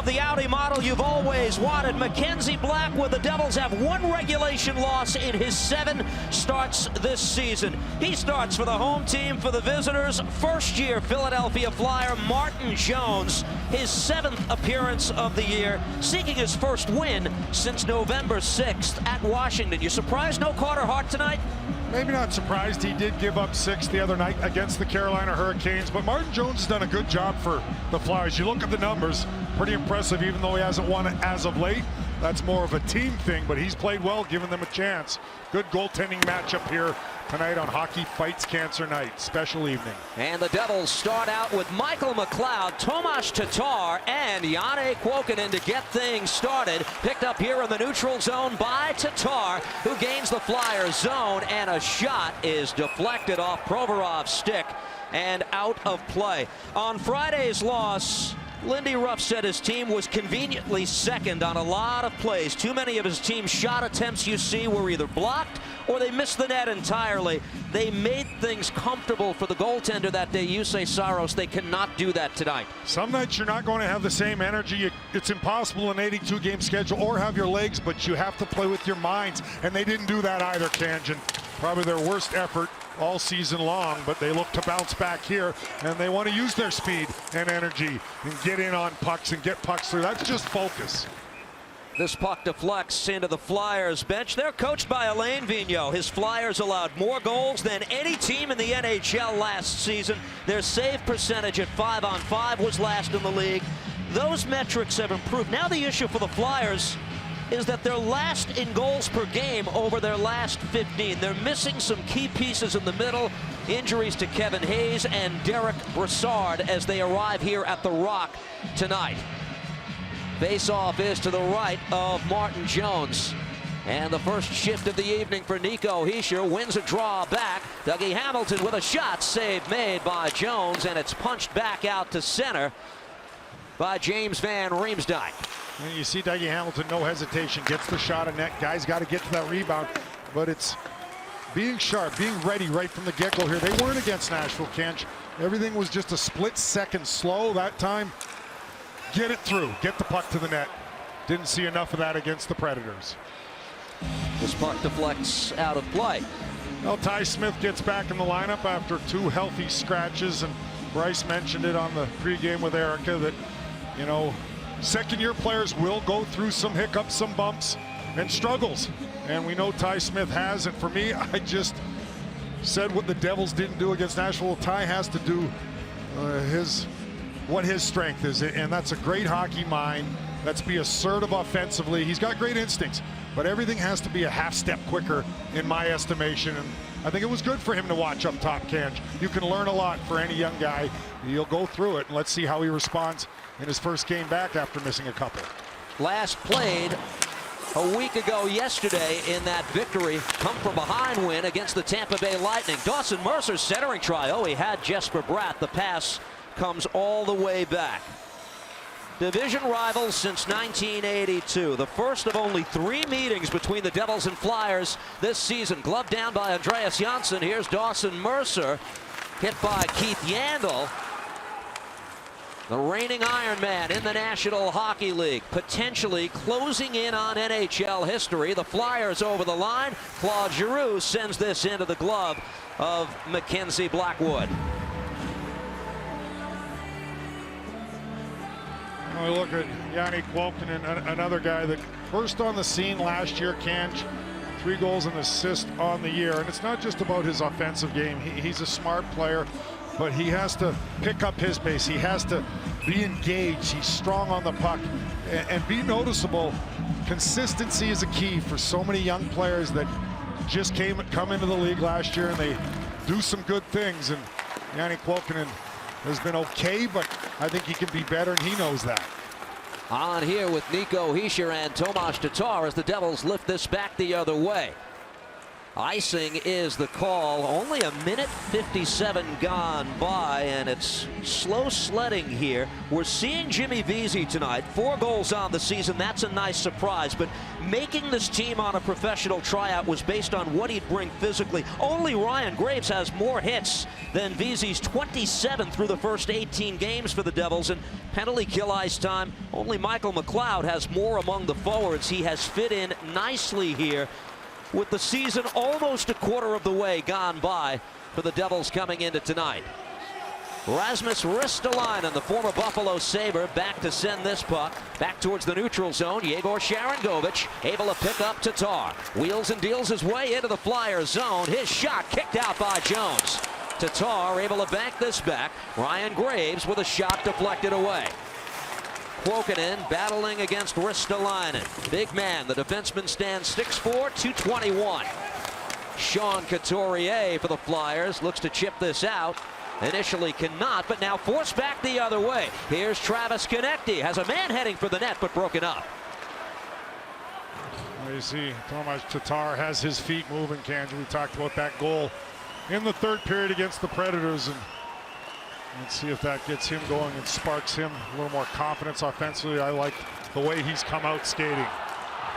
of the Audi model you've always wanted. Mackenzie Blackwood, the Devils have one regulation loss in his 7 starts this season. He starts for the home team. For the visitors, first-year Philadelphia Flyer Martin Jones, his 7th appearance of the year, seeking his first win since November 6th at Washington. You surprised no Carter Hart tonight? Maybe not surprised. He did give up 6 the other night against the Carolina Hurricanes, but Martin Jones has done a good job for the Flyers. You look at the numbers, pretty impressive, even though he hasn't won it as of late. That's more of a team thing, but he's played well, giving them a chance. Good goaltending matchup here tonight on Hockey Fights Cancer Night. Special evening. And the Devils start out with Michael McLeod, Tomas Tatar, and Janne Kuokkanen to get things started. Picked up here in the neutral zone by Tatar, who gains the Flyers zone, and a shot is deflected off Provorov's stick and out of play. On Friday's loss, Lindy Ruff said his team was conveniently second on a lot of plays. Too many of his team's shot attempts you see were either blocked or they missed the net entirely. They made things comfortable for the goaltender that day, Jussi Saros. They cannot do that tonight. Some nights you're not going to have the same energy. It's impossible in an 82-game schedule or have your legs, but you have to play with your minds, and they didn't do that either, Kanjan. Probably their worst effort all season long, but they look to bounce back here, and they want to use their speed and energy and get in on pucks and get pucks through. That's just focus. This puck deflects into the Flyers bench. They're coached by Alain Vigneault. His Flyers allowed more goals than any team in the NHL last season. Their save percentage at 5-on-5 was last in the league. Those metrics have improved. Now the issue for the Flyers is that they're last in goals per game over their last 15. They're missing some key pieces in the middle. Injuries to Kevin Hayes and Derek Brassard as they arrive here at the Rock tonight. Face-off is to the right of Martin Jones. And the first shift of the evening for Nico Hischier wins a draw back. Dougie Hamilton with a shot, save made by Jones, and it's punched back out to center by James Van Riemsdyk. And you see Dougie Hamilton, no hesitation, gets the shot of net. Guys got to get to that rebound, but it's being sharp, being ready right from the get-go here. They weren't against Nashville, Kench. Everything was just a split second slow that time. Get it through, get the puck to the net. Didn't see enough of that against the Predators. This puck deflects out of play. Well, Ty Smith gets back in the lineup after 2 healthy scratches, and Bryce mentioned it on the pregame with Erica that, you know, second-year players will go through some hiccups, some bumps, and struggles. And we know Ty Smith has, and for me, I just said what the Devils didn't do against Nashville. Ty has to do what his strength is, and that's a great hockey mind. Let's be assertive offensively. He's got great instincts, but everything has to be a half step quicker in my estimation. And I think it was good for him to watch up top, Kanj. You can learn a lot for any young guy. He'll go through it, and let's see how he responds in his first game back after missing a couple. Last played a week ago yesterday in that victory, come from behind win against the Tampa Bay Lightning. Dawson Mercer's centering try. Oh, he had Jesper Bratt. The pass comes all the way back. Division rivals since 1982. The first of only 3 meetings between the Devils and Flyers this season. Gloved down by Andreas Janssen. Here's Dawson Mercer, hit by Keith Yandel. The reigning Ironman in the National Hockey League, potentially closing in on NHL history. The Flyers over the line. Claude Giroux sends this into the glove of Mackenzie Blackwood. We look at Janne Kuokkanen, another guy that burst on the scene last year, Kanj. 3 goals and assists on the year. And it's not just about his offensive game. He's a smart player, but he has to pick up his pace. He has to be engaged. He's strong on the puck and be noticeable. Consistency is a key for so many young players that just come into the league last year and they do some good things. And Janne Kuokkanen has been okay, but I think he can be better, and he knows that. On here with Nico Hischier and Tomas Tatar as the Devils lift this back the other way. Icing is the call. Only a minute 57 gone by, and it's slow sledding here. We're seeing Jimmy Vesey tonight. 4 goals on the season. That's a nice surprise, but making this team on a professional tryout was based on what he'd bring physically. Only Ryan Graves has more hits than Vesey's 27 through the first 18 games for the Devils, and penalty kill ice time. Only Michael McLeod has more among the forwards. He has fit in nicely here, with the season almost a quarter of the way gone by for the Devils coming into tonight. Rasmus Ristolainen, the former Buffalo Sabre, back to send this puck back towards the neutral zone. Yegor Sharangovich able to pick up Tatar. Wheels and deals his way into the Flyers zone. His shot kicked out by Jones. Tatar able to bank this back. Ryan Graves with a shot deflected away. Kuokkanen battling against Ristolainen. Big man, the defenseman stands 6'4", 221. Sean Couturier for the Flyers looks to chip this out. Initially cannot, but now forced back the other way. Here's Travis Konecny. Has a man heading for the net, but broken up. You see Tomas Tatar has his feet moving, Kanji. We talked about that goal in the third period against the Predators, and let's see if that gets him going and sparks him a little more confidence offensively. I like the way he's come out skating.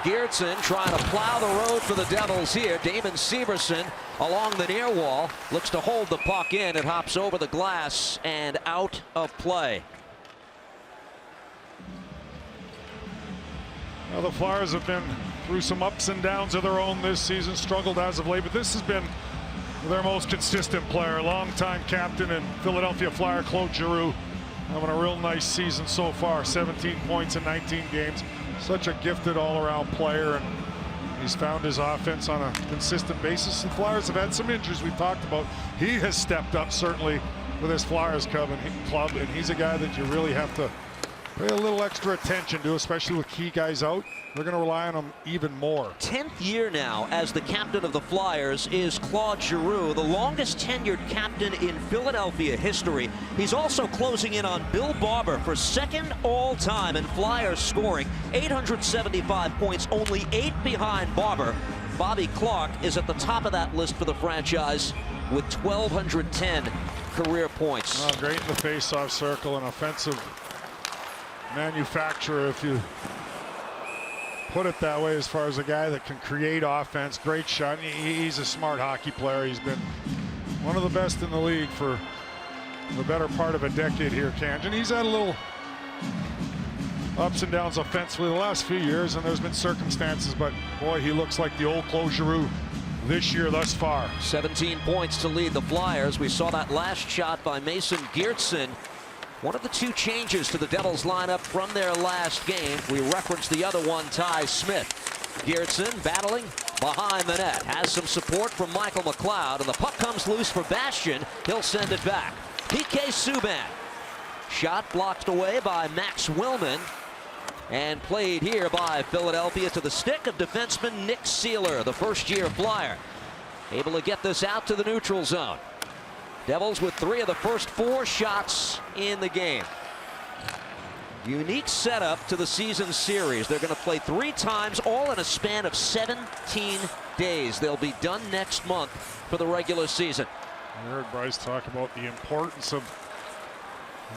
Geertsen trying to plow the road for the Devils here. Damon Severson along the near wall looks to hold the puck in. It hops over the glass and out of play. Now the Flyers have been through some ups and downs of their own this season, struggled as of late, but this has been their most consistent player, longtime captain and Philadelphia Flyer Claude Giroux, having a real nice season so far. 17 points in 19 games. Such a gifted all-around player, and he's found his offense on a consistent basis. The Flyers have had some injuries we've talked about. He has stepped up certainly with his Flyers club, and he's a guy that you really have to pay a little extra attention to, especially with key guys out. They're going to rely on him even more. 10th year now as the captain of the Flyers is Claude Giroux, the longest tenured captain in Philadelphia history. He's also closing in on Bill Barber for second all-time in Flyers scoring. 875 points, only 8 behind Barber. Bobby Clark is at the top of that list for the franchise with 1,210 career points. Oh, great in the face-off circle, an offensive manufacturer, if you put it that way, as far as a guy that can create offense. Great shot. He's a smart hockey player. He's been one of the best in the league for the better part of a decade here, Kanjan. He's had a little ups and downs offensively the last few years, and there's been circumstances, but boy, he looks like the old Claude Giroux this year thus far. 17 points to lead the Flyers. We saw that last shot by Mason Geertsen. One of the 2 changes to the Devils lineup from their last game. We referenced the other one, Ty Smith. Geertsen battling behind the net. Has some support from Michael McLeod, and the puck comes loose for Bastian. He'll send it back. PK Subban. Shot blocked away by Max Willman, and played here by Philadelphia to the stick of defenseman Nick Seeler, the first-year Flyer. Able to get this out to the neutral zone. Devils with 3 of the first 4 shots in the game. Unique setup to the season series. They're going to play 3 times, all in a span of 17 days. They'll be done next month for the regular season. I heard Bryce talk about the importance of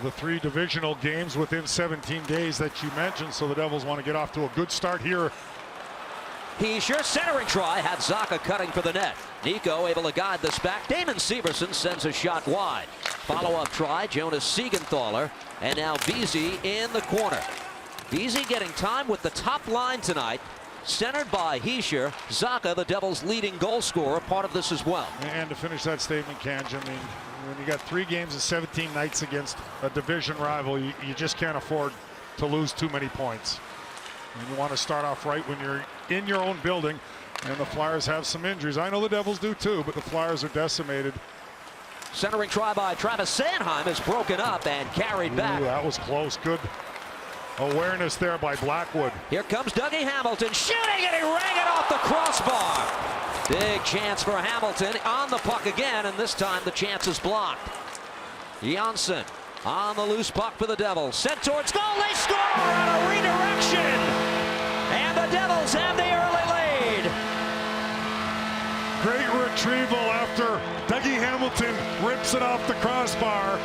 the 3 divisional games within 17 days that you mentioned, so the Devils want to get off to a good start here. Hischier centering try, had Zacha cutting for the net. Nico able to guide this back. Damon Severson sends a shot wide. Follow-up try, Jonas Siegenthaler, and now Vesey in the corner. Vesey getting time with the top line tonight, centered by Hischier. Zacha, the Devils' leading goal scorer, part of this as well. And to finish that statement, Kanj, I mean, when you got 3 games in 17 nights against a division rival, you just can't afford to lose too many points. And you want to start off right when you're in your own building, and the Flyers have some injuries. I know the Devils do too, but the Flyers are decimated. Centering try by Travis Sanheim is broken up and carried back. That was close. Good awareness there by Blackwood. Here comes Dougie Hamilton shooting, and he rang it off the crossbar. Big chance for Hamilton on the puck again, and this time the chance is blocked. Janssen on the loose puck for the Devils. Sent towards goal. They score on a redirection. And the Devils have the early lead. Hamilton rips it off the crossbar.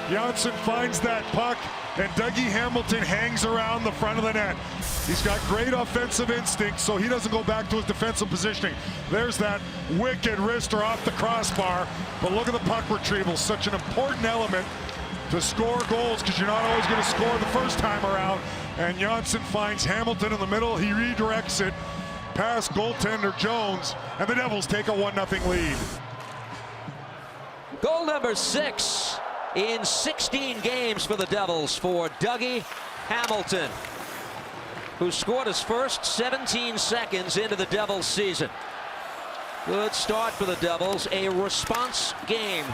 Janssen finds that puck, and Dougie Hamilton hangs around the front of the net. He's got great offensive instinct, so he doesn't go back to his defensive positioning. There's that wicked wrister off the crossbar, but look at the puck retrieval, such an important element to score goals, because you're not always going to score the first time around. And Janssen finds Hamilton in the middle. He redirects it past goaltender Jones, and the Devils take a 1-0 lead. Goal number 6 in 16 games for the Devils for Dougie Hamilton, who scored his first 17 seconds into the Devils season. Good start for the Devils. A response game,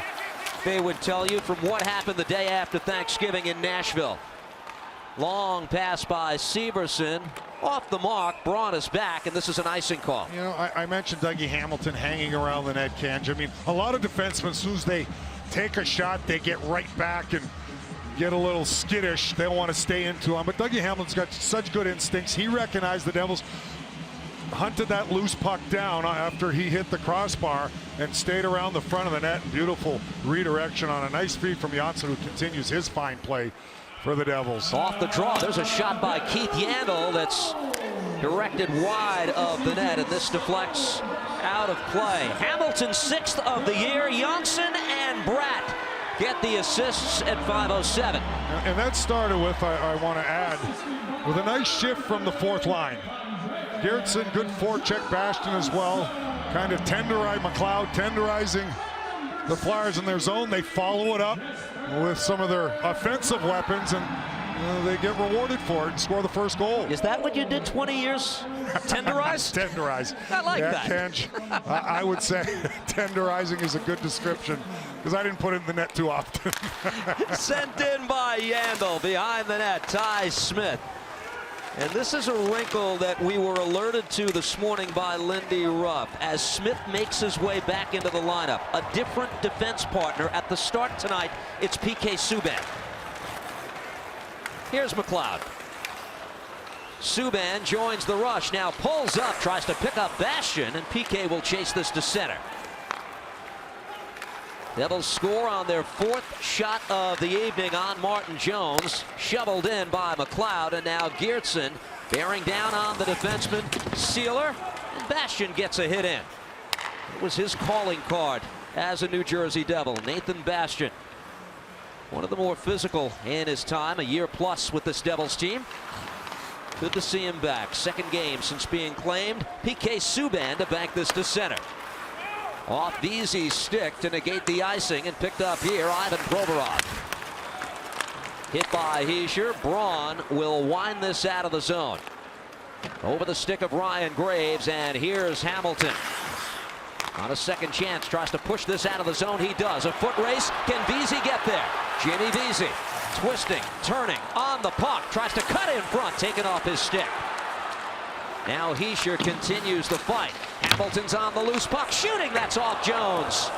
they would tell you, from what happened the day after Thanksgiving in Nashville. Long pass by Severson. Off the mark, Braun is back, and this is an icing call. You know, I mentioned Dougie Hamilton hanging around the net, Kenj. I mean, a lot of defensemen, as soon as they take a shot, they get right back and get a little skittish. They don't want to stay into him. But Dougie Hamilton's got such good instincts. He recognized the Devils hunted that loose puck down after he hit the crossbar and stayed around the front of the net. Beautiful redirection on a nice feed from Janssen, who continues his fine play for the Devils. Off the draw, there's a shot by Keith Yandel that's directed wide of the net, and this deflects out of play. Hamilton's 6th of the year. Janssen and Bratt get the assists at 5:07. And that started with, I want to add, with a nice shift from the fourth line. Geertsen, good forecheck. Bastion as well. Kind of tenderizing the Flyers in their zone. They follow it up with some of their offensive weapons, and they get rewarded for it and score the first goal. Is that what you did 20 years? Tenderize? Tenderize. I like that. Kenj, I would say tenderizing is a good description, because I didn't put it in the net too often. Sent in by Yandel. Behind the net, Ty Smith. And this is a wrinkle that we were alerted to this morning by Lindy Ruff. As Smith makes his way back into the lineup, a different defense partner. At the start tonight, it's PK Subban. Here's McLeod. Subban joins the rush, now pulls up, tries to pick up Bastion, and PK will chase this to center. Devils score on their 4th shot of the evening on Martin Jones. Shoveled in by McLeod, and now Geertsen bearing down on the defenseman Sealer, and Bastion gets a hit in. It was his calling card as a New Jersey Devil. Nathan Bastion, one of the more physical in his time, a year plus with this Devils team. Good to see him back. 2nd game since being claimed. PK Subban to bank this to center. Off Veazey's stick to negate the icing, and picked up here, Ivan Provorov. Hit by Hischier. Braun will wind this out of the zone. Over the stick of Ryan Graves, and here's Hamilton. On a second chance, tries to push this out of the zone. He does. A foot race. Can Vesey get there? Jimmy Vesey twisting, turning, on the puck. Tries to cut in front, taken off his stick. Now Hischier continues the fight. Hamilton's on the loose puck, shooting. That's off Jones.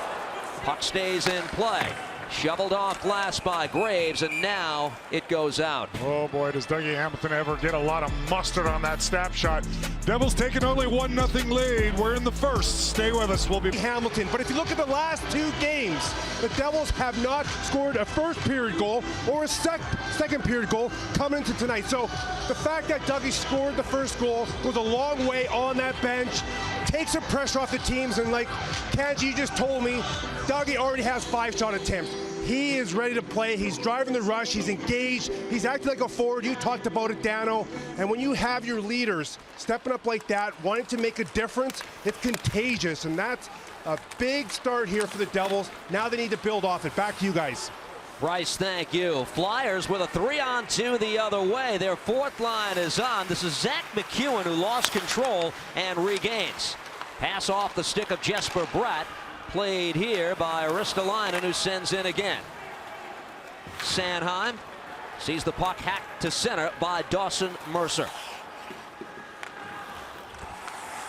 Puck stays in play. Shoveled off glass by Graves, and now it goes out. Oh boy, does Dougie Hamilton ever get a lot of mustard on that snapshot. Devils taking only 1-0 lead. We're in the first. Stay with us. We'll be Hamilton. But if you look at the last 2 games, the Devils have not scored a first period goal or a second period goal coming into tonight. So the fact that Dougie scored the first goal goes a long way on that bench, takes some pressure off the teams, and like Kanji just told me, Dougie already has 5 shot attempts. He is ready to play. He's driving the rush. He's engaged. He's acting like a forward. You talked about it, Dano. And when you have your leaders stepping up like that, wanting to make a difference, it's contagious. And that's a big start here for the Devils. Now they need to build off it. Back to you guys. Bryce, thank you. Flyers with a 3-on-2 the other way. Their 4th line is on. This is Zach McEwen, who lost control and regains. Pass off the stick of Jesper Bratt. Played here by Ristolainen, who sends in again. Sanheim sees the puck hacked to center by Dawson Mercer.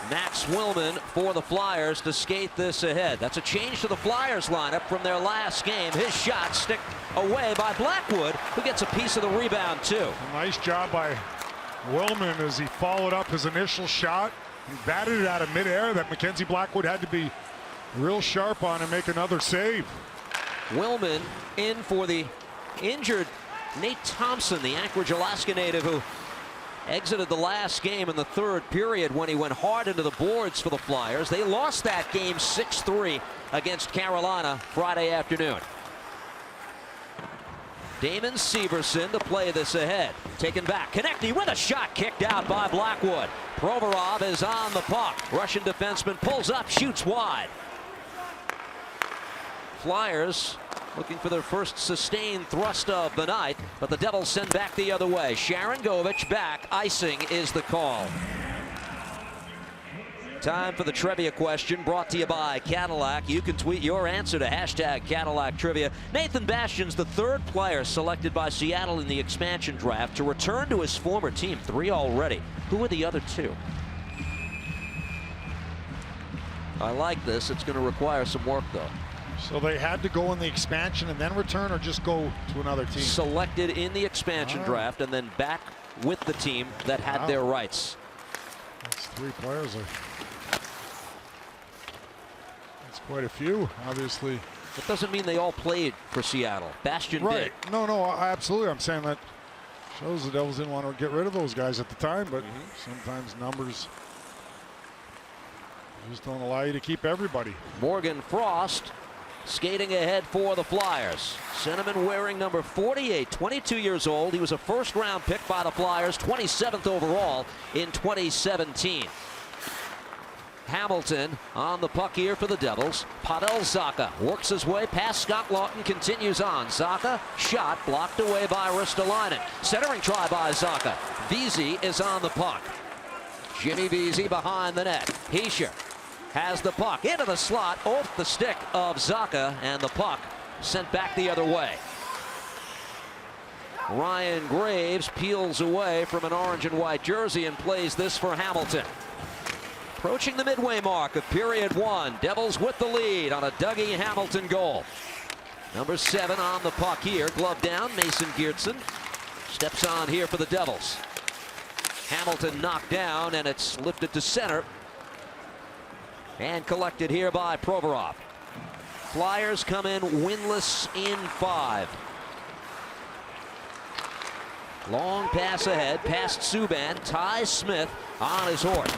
Max Willman for the Flyers to skate this ahead. That's a change to the Flyers lineup from their last game. His shot stick away by Blackwood, who gets a piece of the rebound too. A nice job by Willman as he followed up his initial shot. He batted it out of midair that Mackenzie Blackwood had to be real sharp on him, make another save. Willman in for the injured Nate Thompson, the Anchorage, Alaska native who exited the last game in the third period when he went hard into the boards for the Flyers. They lost that game 6-3 against Carolina Friday afternoon. Damon Severson to play this ahead. Taken back. Konechny with a shot kicked out by Blackwood. Provorov is on the puck. Russian defenseman pulls up, shoots wide. Flyers looking for their first sustained thrust of the night, but the Devils send back the other way. Sharangovich back. Icing is the call. Time for the trivia question, brought to you by Cadillac. You can tweet your answer to #Cadillac Trivia. Nathan Bastian's the third player selected by Seattle in the expansion draft to return to his former team. 3 already. Who are the other 2? I like this. It's going to require some work, though. So they had to go in the expansion and then return, or just go to another team? Selected in the expansion draft and then back with the team that had their rights. That's 3 players. That's quite a few, obviously. It doesn't mean they all played for Seattle. Bastian did. No, absolutely. I'm saying that shows the Devils didn't want to get rid of those guys at the time, but sometimes numbers just don't allow you to keep everybody. Morgan Frost skating ahead for the Flyers. Cinnamon wearing number 48, 22 years old. He was a first-round pick by the Flyers, 27th overall in 2017. Hamilton on the puck here for the Devils. Pavel Zacha works his way past Scott Lawton, continues on. Zacha, shot blocked away by Ristolainen. Centering try by Zacha. Vesey is on the puck. Jimmy Vesey behind the net. Hischier has the puck into the slot, off the stick of Zacha, and the puck sent back the other way. Ryan Graves peels away from an orange and white jersey and plays this for Hamilton. Approaching the midway mark of period 1. Devils with the lead on a Dougie Hamilton goal. Number 7 on the puck here. Glove down. Mason Geertsen steps on here for the Devils. Hamilton knocked down, and it's lifted to center and collected here by Provorov. Flyers come in winless in 5. Long pass ahead, past Subban. Ty Smith on his horse.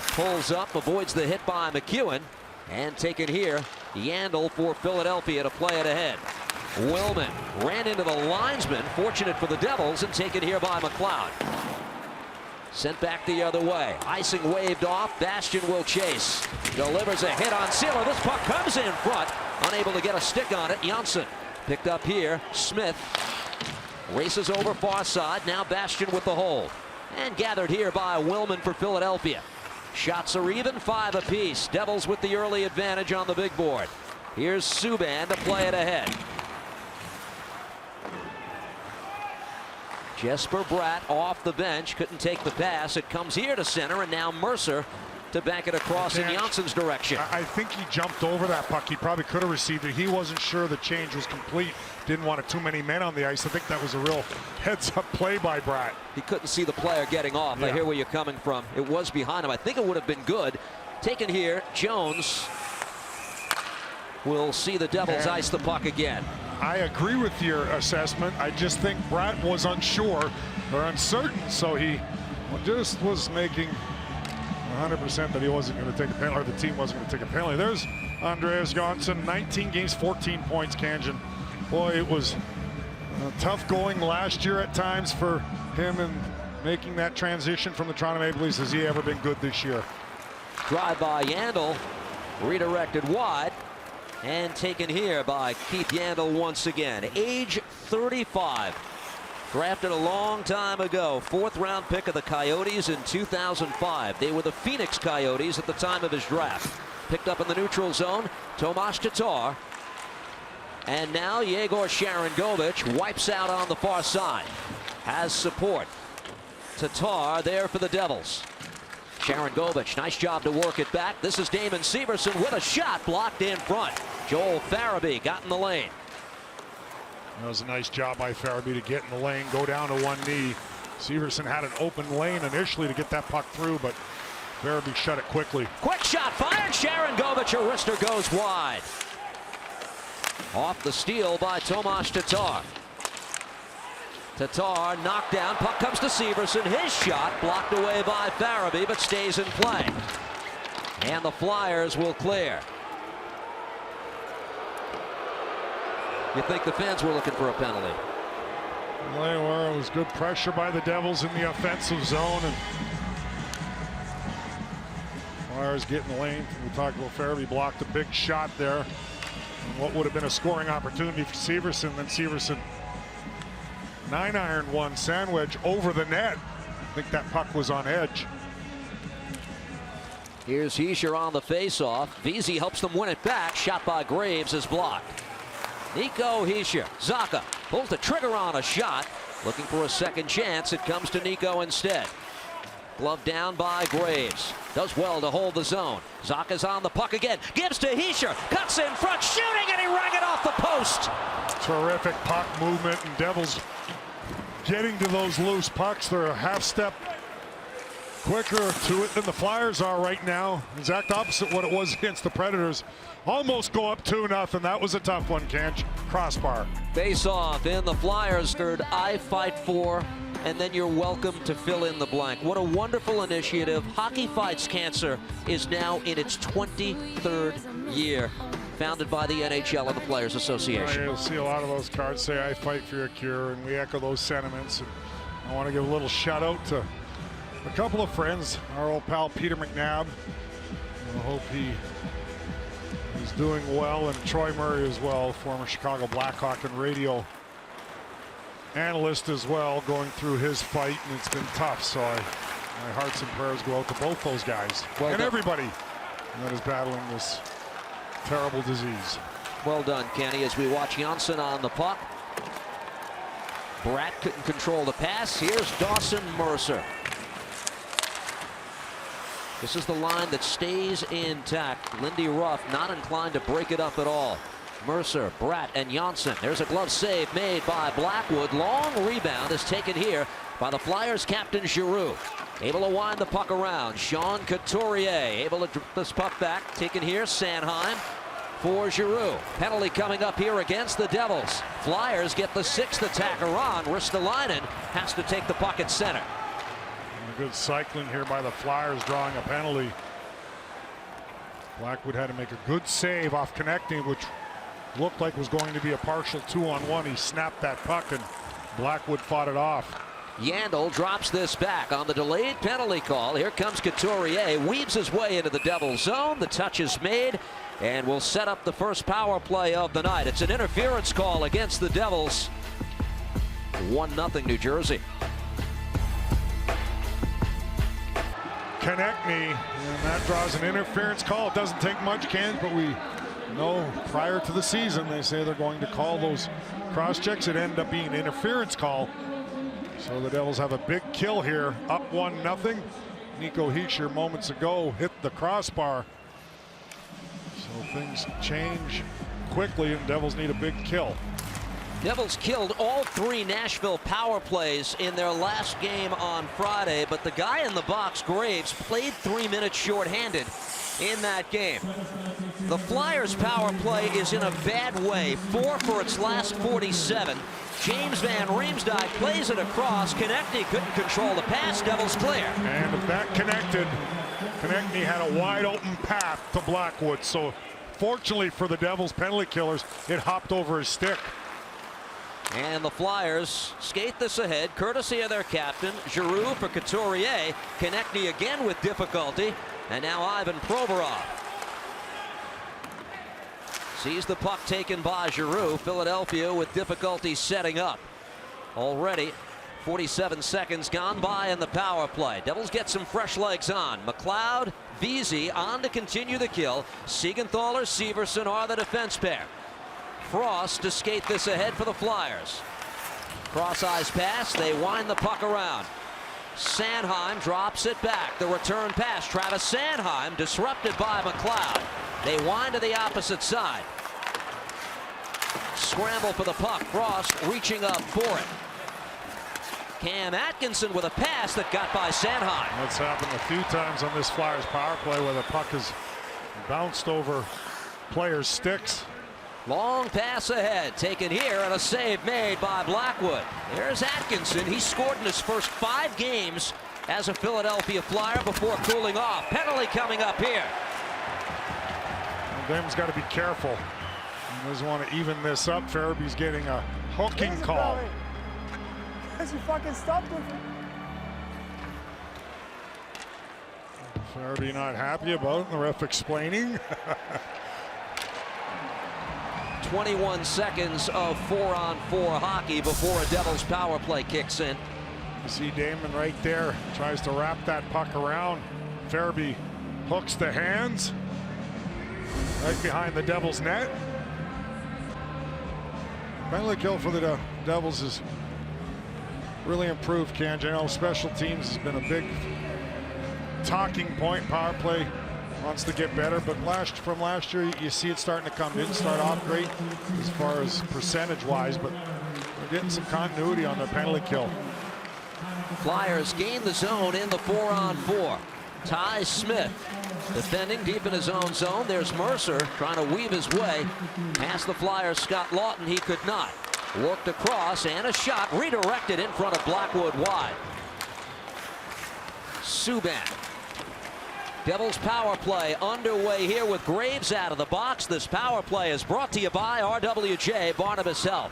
Pulls up, avoids the hit by McEwen, and taken here, Yandel for Philadelphia to play it ahead. Willman ran into the linesman, fortunate for the Devils, and taken here by McLeod. Sent back the other way. Icing waved off. Bastian will chase. Delivers a hit on Sealer. This puck comes in front. Unable to get a stick on it. Janssen picked up here. Smith races over far side. Now Bastian with the hold. And gathered here by Willman for Philadelphia. Shots are even, 5 apiece. Devils with the early advantage on the big board. Here's Subban to play it ahead. Jesper Bratt off the bench, couldn't take the pass. It comes here to center, and now Mercer to back it across in Janssen's direction. I think he jumped over that puck. He probably could have received it. He wasn't sure the change was complete. Didn't want too many men on the ice. I think that was a real heads-up play by Bratt. He couldn't see the player getting off. I hear where you're coming from. It was behind him. I think it would have been good. Taken here, Jones will see the Devils ice the puck again. I agree with your assessment. I just think Bratt was unsure or uncertain, so he just was making 100% that he wasn't going to take a penalty, or the team wasn't going to take a penalty. There's Andreas Johnsson, 19 games, 14 points, Kanjan. Boy, it was tough going last year at times for him, and making that transition from the Toronto Maple Leafs. Has he ever been good this year? Drive by Yandel, redirected wide, and taken here by Keith Yandel once again. Age 35. Drafted a long time ago. 4th-round pick of the Coyotes in 2005. They were the Phoenix Coyotes at the time of his draft. Picked up in the neutral zone, Tomas Tatar. And now Yegor Sharangovich wipes out on the far side. Has support. Tatar there for the Devils. Sharangovich, nice job to work it back. This is Damon Severson with a shot blocked in front. Joel Farabee got in the lane. That was a nice job by Farabee to get in the lane, go down to one knee. Severson had an open lane initially to get that puck through, but Farabee shut it quickly. Quick shot fired. Sharon Govich, her wrister goes wide. Off the steal by Tomas Tatar. Tatar knocked down. Puck comes to Severson. His shot blocked away by Farabee, but stays in play. And the Flyers will clear. You think the fans were looking for a penalty? Well, they were. It was good pressure by the Devils in the offensive zone, and Flyers getting the lane. We talked about Farabee blocked a big shot there. And what would have been a scoring opportunity for Severson. Then Severson 9-iron one sandwich over the net. I think that puck was on edge. Here's Hischier on the faceoff. Vesey helps them win it back. Shot by Graves is blocked. Nico Hischier. Zacha pulls the trigger on a shot. Looking for a second chance. It comes to Nico instead. Glove down by Graves. Does well to hold the zone. Zacha's on the puck again. Gives to Hischier. Cuts in front. Shooting, and he rang it off the post. Terrific puck movement, and Devils getting to those loose pucks. They're a half step quicker to it than the Flyers are right now. Exact opposite what it was against the Predators. Almost go up 2-0. That was a tough one, Kench. Crossbar. Face off in the Flyers third. I fight for, and then you're welcome to fill in the blank. What a wonderful initiative. Hockey Fights Cancer is now in its 23rd year. Founded by the NHL and the Players Association. You'll see a lot of those cards say, I fight for your cure, and we echo those sentiments. And I want to give a little shout out to a couple of friends. Our old pal Peter McNabb. I hope he's doing well, and Troy Murray as well, former Chicago Blackhawk and radio analyst as well, going through his fight, and it's been tough. So my hearts and prayers go out to both those guys and everybody that is battling this terrible disease. Well done, Kenny, as we watch Janssen on the puck. Bratt couldn't control the pass. Here's Dawson Mercer. This is the line that stays intact. Lindy Ruff not inclined to break it up at all. Mercer, Bratt, and Janssen. There's a glove save made by Blackwood. Long rebound is taken here by the Flyers captain Giroux. Able to wind the puck around. Sean Couturier able to drop this puck back. Taken here, Sanheim for Giroux. Penalty coming up here against the Devils. Flyers get the 6th attacker on. Ristolainen has to take the puck at center. And a good cycling here by the Flyers, drawing a penalty. Blackwood had to make a good save off connecting, which looked like was going to be a partial 2-on-1. He snapped that puck, and Blackwood fought it off. Yandel drops this back on the delayed penalty call. Here comes Couturier, weaves his way into the Devils zone. The touch is made, and will set up the first power play of the night. It's an interference call against the Devils. 1-0 New Jersey. Konechny, and that draws an interference call. It doesn't take much, Ken, but we know prior to the season they say they're going to call those cross checks. It ended up being an interference call. So the Devils have a big kill here, up 1-0. Nico Hischier moments ago hit the crossbar. So things change quickly, and Devils need a big kill. Devils killed all 3 Nashville power plays in their last game on Friday, but the guy in the box, Graves, played 3 minutes shorthanded in that game. The Flyers power play is in a bad way. 4 for its last 47. James Van Riemsdyk plays it across. Konechny couldn't control the pass. Devils clear. And if that connected, Konechny had a wide open path to Blackwood. So fortunately for the Devils penalty killers, it hopped over his stick. And the Flyers skate this ahead, courtesy of their captain, Giroux for Couturier. Konechny again with difficulty. And now Ivan Provorov sees the puck taken by Giroux. Philadelphia with difficulty setting up. Already 47 seconds gone by in the power play. Devils get some fresh legs on. McLeod, Vesey on to continue the kill. Siegenthaler, Severson are the defense pair. Frost to skate this ahead for the Flyers. Cross-ice pass, they wind the puck around. Sanheim drops it back. The return pass, Travis Sanheim disrupted by McLeod. They wind to the opposite side. Scramble for the puck. Frost reaching up for it. Cam Atkinson with a pass that got by Sanheim. That's happened a few times on this Flyers power play where the puck has bounced over players' sticks. Long pass ahead, taken here, and a save made by Blackwood. There's Atkinson. He scored in his first 5 games as a Philadelphia Flyer before cooling off. Penalty coming up here. Them's got to be careful. He doesn't want to even this up. Farabee's getting a hooking call. Because you fucking stopped with him. Farabee not happy about it, and the ref explaining. 21 seconds of 4-on-4 hockey before a Devils power play kicks in. You see Damon right there, tries to wrap that puck around. Farabee hooks the hands right behind the Devils net. Penalty kill for the Devils is really improved, Kanj. I know special teams has been a big talking point. Power play wants to get better, but from last year you see it starting to come. Didn't start off great as far as percentage wise, but they're getting some continuity on their penalty kill. Flyers gain the zone in the 4-on-4. Ty Smith defending deep in his own zone. There's Mercer trying to weave his way past the Flyers' Scott Lawton. He could not. Worked across, and a shot redirected in front of Blackwood wide. Subban. Devils power play underway here with Graves out of the box. This power play is brought to you by RWJ Barnabas Health.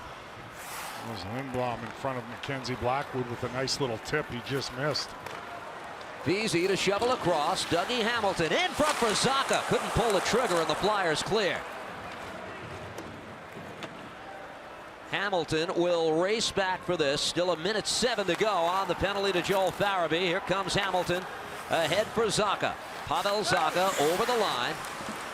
There's Lindblom in front of Mackenzie Blackwood with a nice little tip he just missed. Vesey to shovel across. Dougie Hamilton in front for Zacha. Couldn't pull the trigger, and the Flyers clear. Hamilton will race back for this. Still 1:07 to go on the penalty to Joel Farabee. Here comes Hamilton ahead for Zacha. Pavel Zacha over the line.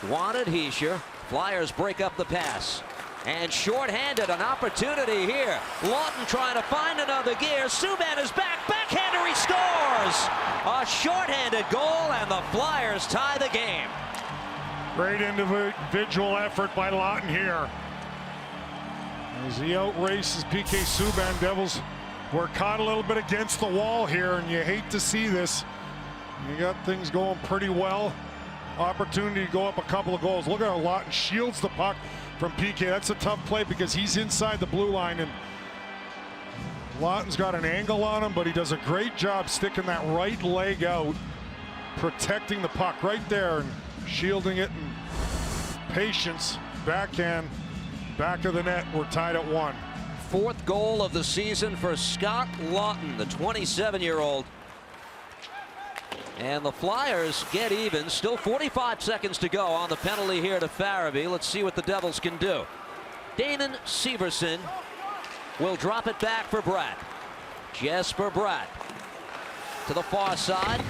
Wanted Hischier. Flyers break up the pass. And shorthanded, an opportunity here. Lawton trying to find another gear. Subban is back. Backhander, he scores! A shorthanded goal, and the Flyers tie the game. Great individual effort by Lawton here. As he outraces PK Subban, Devils were caught a little bit against the wall here, and you hate to see this. You got things going pretty well. Opportunity to go up a couple of goals. Look at how Lawton shields the puck from PK. That's a tough play because he's inside the blue line, and Lawton's got an angle on him, but he does a great job sticking that right leg out, protecting the puck right there and shielding it. And patience, backhand, back of the net. We're tied at 1. 4th goal of the season for Scott Lawton, the 27-year-old. And the Flyers get even. Still 45 seconds to go on the penalty here to Farabee. Let's see what the Devils can do. Damon Severson will drop it back for Bratt. Jesper Bratt to the far side.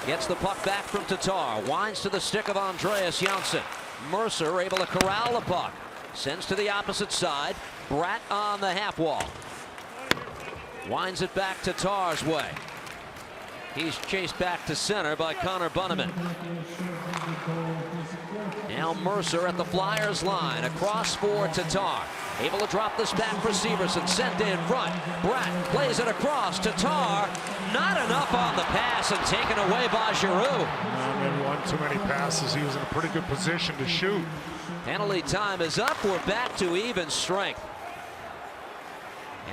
Gets the puck back from Tatar. Winds to the stick of Andreas Janssen. Mercer able to corral the puck. Sends to the opposite side. Bratt on the half wall. Winds it back Tatar's way. He's chased back to center by Connor Bunneman. Now Mercer at the Flyers line. Across for Tatar. Able to drop this back for Severson. Sent in front. Bratt plays it across. Tatar not enough on the pass and taken away by Giroux. Maybe one too many passes. He was in a pretty good position to shoot. Penalty time is up. We're back to even strength.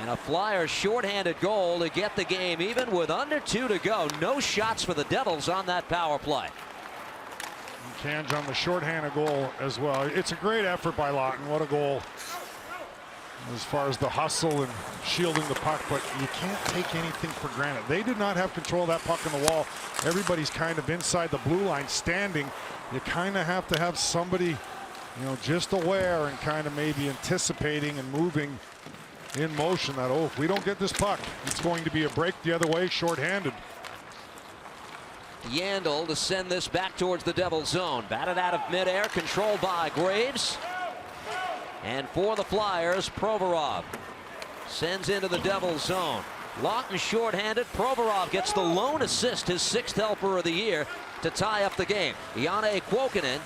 And a Flyers shorthanded goal to get the game even with under 2 to go. No shots for the Devils on that power play. Kanj on the shorthanded goal as well. It's a great effort by Lawton. What a goal as far as the hustle and shielding the puck, but you can't take anything for granted. They did not have control of that puck on the wall. Everybody's kind of inside the blue line standing. You kind of have to have somebody, you know, just aware and kind of maybe anticipating and moving in motion that, oh, if we don't get this puck, it's going to be a break the other way, shorthanded. Yandel to send this back towards the Devils zone. Batted out of midair, controlled by Graves. And for the Flyers, Provorov sends into the Devils zone. Lawton shorthanded. Provorov gets the lone assist, his 6th helper of the year, to tie up the game. Janne Kuokkanen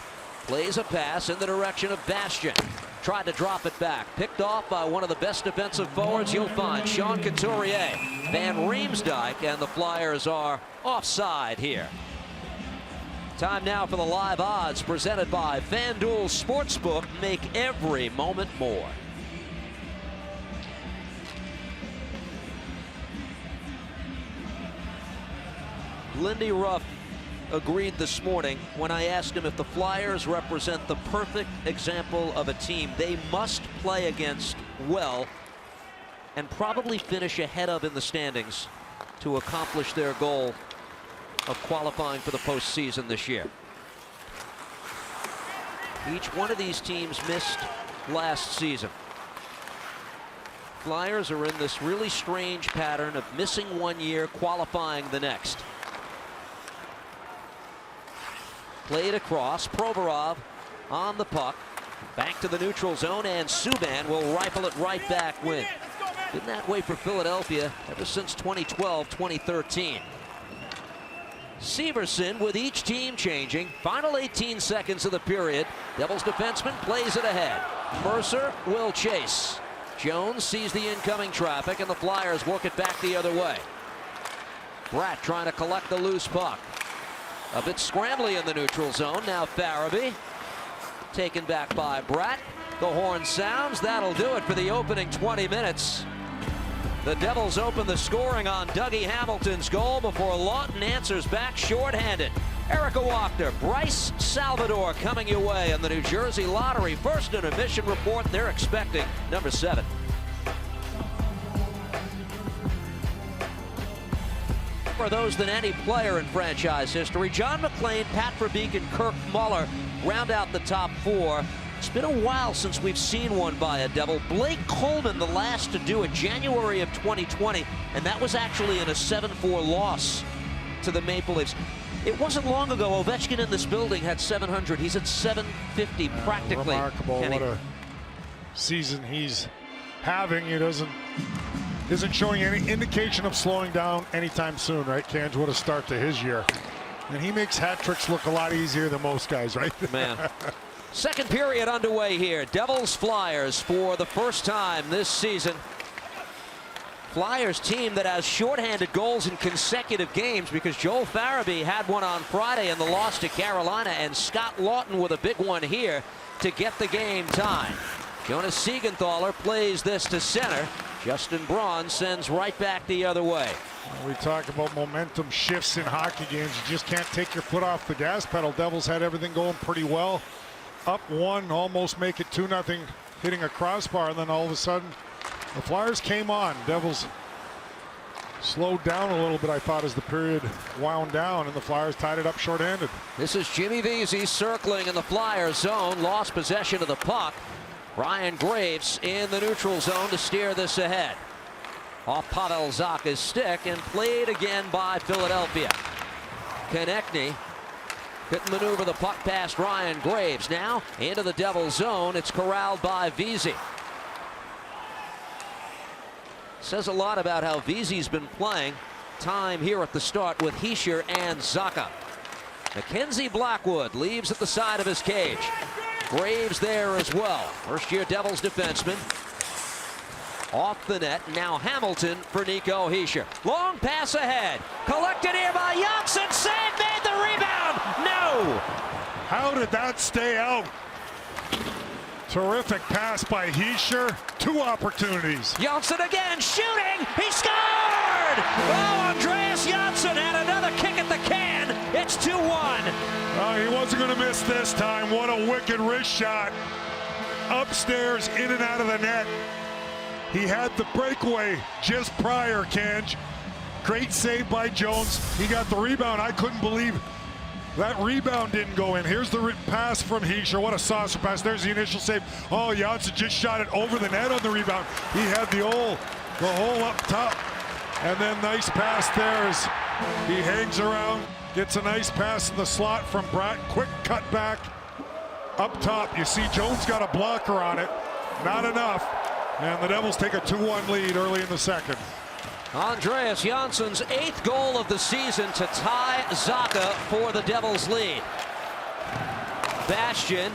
plays a pass in the direction of Bastian. tried to drop it back. Picked off by one of the best defensive forwards you'll find, Sean Couturier. Van Riemsdyk, and the Flyers are offside here. Time now for the live odds presented by FanDuel Sportsbook. Make every moment more. Lindy Ruff agreed this morning when I asked him if the Flyers represent the perfect example of a team they must play against well and probably finish ahead of in the standings to accomplish their goal of qualifying for the postseason this year. Each one of these teams missed last season. Flyers are in this really strange pattern of missing 1 year, qualifying the next. Played across, Provorov on the puck, back to the neutral zone, and Subban will rifle it right back win. Been that way for Philadelphia ever since 2012-2013. Severson with each team changing. Final 18 seconds of the period. Devils defenseman plays it ahead. Mercer will chase. Jones sees the incoming traffic, and the Flyers work it back the other way. Bratt trying to collect the loose puck. A bit scrambly in the neutral zone. Now Farabee taken back by Bratt. The horn sounds. That'll do it for the opening 20 minutes. The Devils open the scoring on Dougie Hamilton's goal before Lawton answers back shorthanded. Erica Wachter, Bryce Salvador coming your way in the New Jersey Lottery. First intermission report, they're expecting number 7. For those than any player in franchise history, John McClain, Pat Verbeek, and Kirk Muller round out the top 4. It's been a while since we've seen one by a Devil. Blake Coleman, the last to do it, January of 2020, and that was actually in a 7-4 loss to the Maple Leafs. It wasn't long ago Ovechkin in this building had 700. He's at 750 practically. Remarkable. Kenny. What a season he's having. He isn't showing any indication of slowing down anytime soon, right, Kanj? What a start to his year. And he makes hat tricks look a lot easier than most guys, right? Man. Second period underway here. Devils Flyers for the first time this season. Flyers team that has shorthanded goals in consecutive games because Joel Farabee had one on Friday in the loss to Carolina, and Scott Lawton with a big one here to get the game tied. Jonas Siegenthaler plays this to center. Justin Braun sends right back the other way. We talk about momentum shifts in hockey games. You just can't take your foot off the gas pedal. Devils had everything going pretty well. Up 1, almost make it 2-0, hitting a crossbar, and then all of a sudden the Flyers came on. Devils slowed down a little bit, I thought, as the period wound down, and the Flyers tied it up shorthanded. This is Jimmy Vesey circling in the Flyers zone, lost possession of the puck. Ryan Graves in the neutral zone to steer this ahead. Off Pavel Zacha's stick and played again by Philadelphia. Konechny couldn't maneuver the puck past Ryan Graves. Now into the Devils zone. It's corralled by Vesey. Says a lot about how Vesey's been playing. Time here at the start with Hischier and Zacha. Mackenzie Blackwood leaves at the side of his cage. Graves there as well. First-year Devils defenseman. Off the net. Now Hamilton for Nico Hischier. Long pass ahead. Collected here by Janssen. Save, made the rebound. No. How did that stay out? Terrific pass by Hischier. 2 opportunities. Janssen again shooting. He scored. Oh, Andreas Janssen had another kick at the can. It's 2-1. He wasn't going to miss this time. What a wicked wrist shot. Upstairs, in and out of the net. He had the breakaway just prior, Kanj. Great save by Jones. He got the rebound. I couldn't believe that rebound didn't go in. Here's the pass from Hischier. What a saucer pass. There's the initial save. Oh, Janssen just shot it over the net on the rebound. He had the hole up top. And then nice pass there as he hangs around. Gets a nice pass in the slot from Bratt. Quick cut back. Up top, you see Jones got a blocker on it. Not enough. And the Devils take a 2-1 lead early in the second. Andreas Janssen's 8th goal of the season to tie Zacha for the Devils lead. Bastian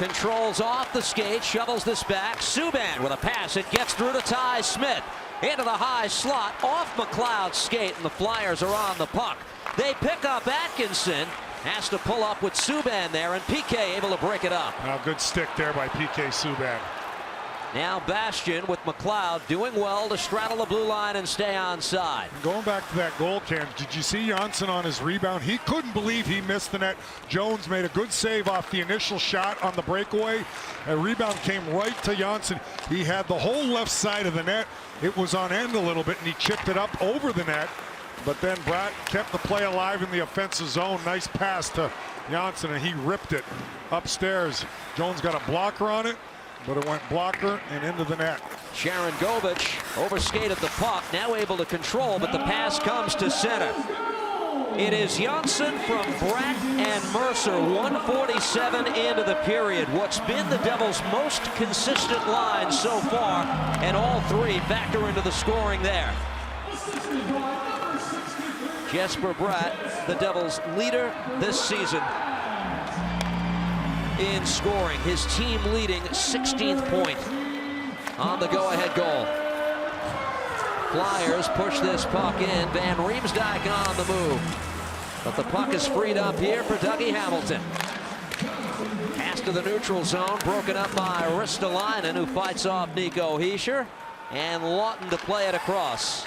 controls off the skate, shovels this back. Subban with a pass. It gets through to Ty Smith. Into the high slot, off McLeod's skate, and the Flyers are on the puck. They pick up Atkinson. Has to pull up with Subban there, and PK able to break it up. Good stick there by PK Subban. Now Bastian with McLeod doing well to straddle the blue line and stay onside. Going back to that goal, Ken, did you see Janssen on his rebound? He couldn't believe he missed the net. Jones made a good save off the initial shot on the breakaway. A rebound came right to Janssen. He had the whole left side of the net. It was on end a little bit, and he chipped it up over the net. But then Bratt kept the play alive in the offensive zone. Nice pass to Janssen, and he ripped it upstairs. Jones got a blocker on it, but it went blocker and into the net. Sharon Govich overskated the puck, now able to control, but the pass comes to center. It is Janssen from Bratt and Mercer, 1:47 into the period. What's been the Devils' most consistent line so far, and all three factor into the scoring there. Jesper Bratt, the Devils' leader this season in scoring. His team leading 16th point on the go-ahead goal. Flyers push this puck in. Van Riemsdyk on the move. But the puck is freed up here for Dougie Hamilton. Pass to the neutral zone, broken up by Ristolainen, who fights off Nico Hischier. And Lawton to play it across.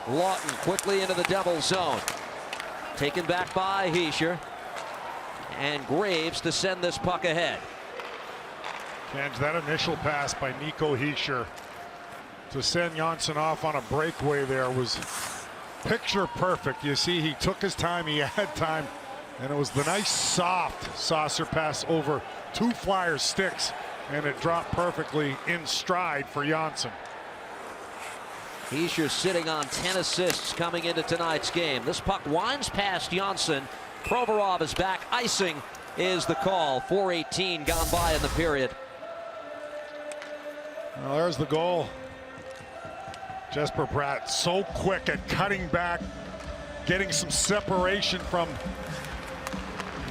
Lawton quickly into the Devils zone. Taken back by Hischier. And Graves to send this puck ahead. And that initial pass by Nico Hischier to send Janssen off on a breakaway there was picture perfect. You see, he took his time, he had time, and it was the nice soft saucer pass over two Flyers sticks, and it dropped perfectly in stride for Janssen. Hischier sitting on 10 assists coming into tonight's game. This puck winds past Janssen. Provorov is back. Icing is the call. 4:18 gone by in the period. Well, there's the goal. Jesper Bratt so quick at cutting back, getting some separation from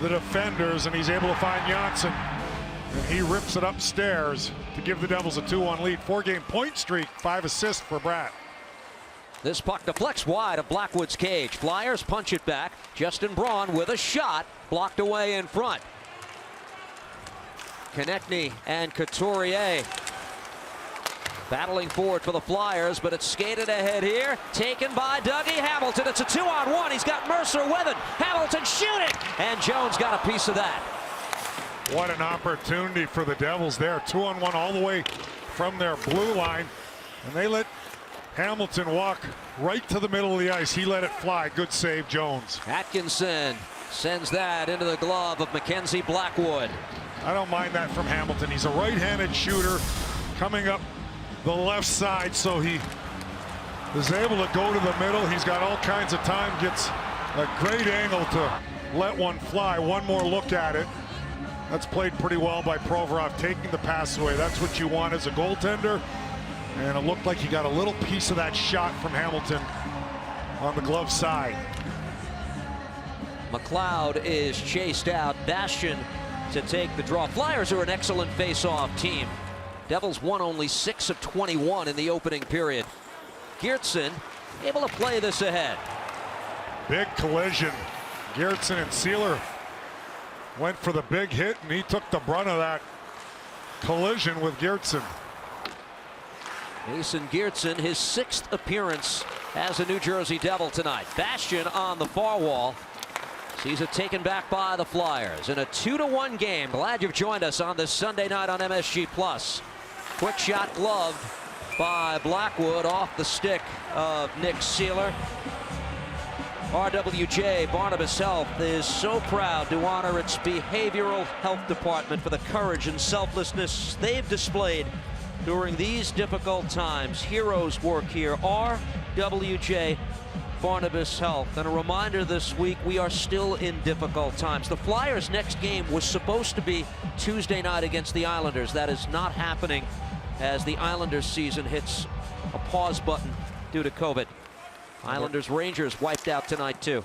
the defenders, and he's able to find Janssen. And he rips it upstairs to give the Devils a 2-1 lead. 4-game point streak, 5 assists for Bratt. This puck deflects wide of Blackwood's cage. Flyers punch it back. Justin Braun with a shot, blocked away in front. Konechny and Couturier battling forward for the Flyers, but it's skated ahead here. Taken by Dougie Hamilton. It's a 2-on-1. He's got Mercer with it. Hamilton shooting, and Jones got a piece of that. What an opportunity for the Devils there. 2-on-1 all the way from their blue line, and they let Hamilton walk right to the middle of the ice. He let it fly. Good save, Jones. Atkinson sends that into the glove of Mackenzie Blackwood. I don't mind that from Hamilton. He's a right-handed shooter coming up the left side, so he is able to go to the middle. He's got all kinds of time, gets a great angle to let one fly. One more look at it. That's played pretty well by Provorov, taking the pass away. That's what you want as a goaltender. And it looked like he got a little piece of that shot from Hamilton on the glove side. McLeod is chased out. Bastian to take the draw. Flyers are an excellent face-off team. Devils won only 6 of 21 in the opening period. Geertsen able to play this ahead. Big collision. Geertsen and Sealer went for the big hit, and he took the brunt of that collision with Geertsen. Mason Geertsen, his 6th appearance as a New Jersey Devil tonight. Bastian on the far wall. Sees it taken back by the Flyers in a 2-1 game. Glad you've joined us on this Sunday night on MSG+. Quick shot gloved by Blackwood off the stick of Nick Sealer. RWJ Barnabas Health is so proud to honor its behavioral health department for the courage and selflessness they've displayed during these difficult times. Heroes work here. RWJ Barnabas Health. And a reminder this week, we are still in difficult times. The Flyers' next game was supposed to be Tuesday night against the Islanders. That is not happening as the Islanders season hits a pause button due to COVID. Islanders Rangers wiped out tonight too.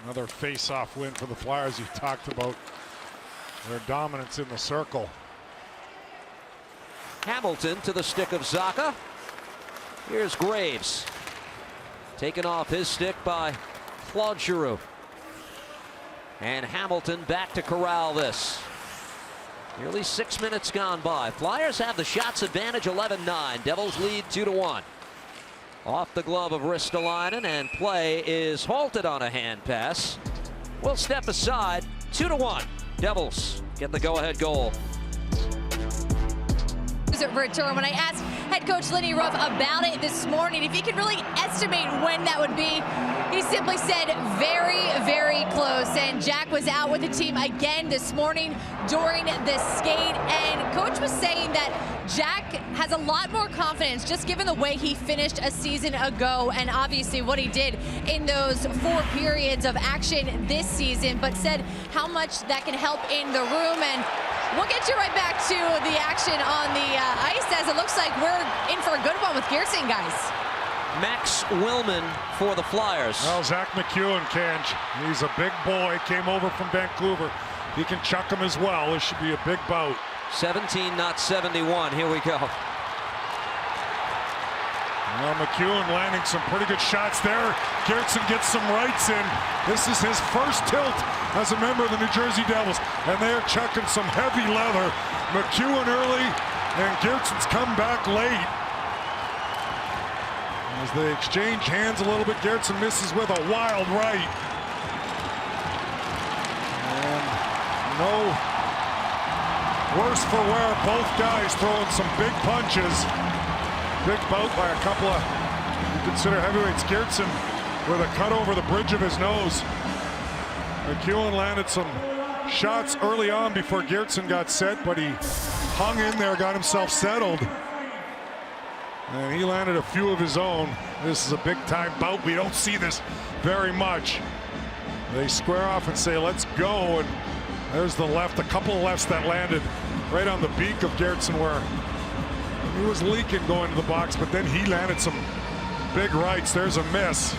Another face-off win for the Flyers. You talked about Their dominance in the circle. Hamilton to the stick of Zacha. Here's Graves. Taken off his stick by Claude Giroux. And Hamilton back to corral this. Nearly 6 minutes gone by. Flyers have the shots advantage, 11-9. Devils lead 2-1. Off the glove of Ristolainen, and play is halted on a hand pass. We'll step aside. 2-1. Devils get the go-ahead goal. Return. When I asked head coach Lenny Ruff about it this morning, if he could really estimate when that would be, he simply said very, very close. And Jack was out with the team again this morning during the skate, and coach was saying that Jack has a lot more confidence just given the way he finished a season ago and obviously what he did in those 4 periods of action this season, but said how much that can help in the room. And we'll get you right back to the action on the ice, as it looks like we're in for a good one with Geertsen, guys. Max Willman for the Flyers. Well, Zach McEwen, Kenj, he's a big boy, came over from Vancouver. He can chuck him as well. This should be a big bout. 17, not 71. Here we go. Well, McEwen landing some pretty good shots there. Geertsen gets some rights in. This is his first tilt as a member of the New Jersey Devils, and they're chucking some heavy leather. McEwen early, and Geertsen's come back late. As they exchange hands a little bit, Geertsen misses with a wild right. And no worse for wear, both guys throwing some big punches. Big bout by a couple of, you consider heavyweights. Geertsen with a cut over the bridge of his nose. McEwen landed some shots early on before Geertsen got set, but he hung in there, got himself settled. And he landed a few of his own. This is a big time bout. We don't see this very much. They square off and say, let's go. And there's the left, a couple of lefts that landed right on the beak of Geertsen, where he was leaking going to the box, but then he landed some big rights. There's a miss.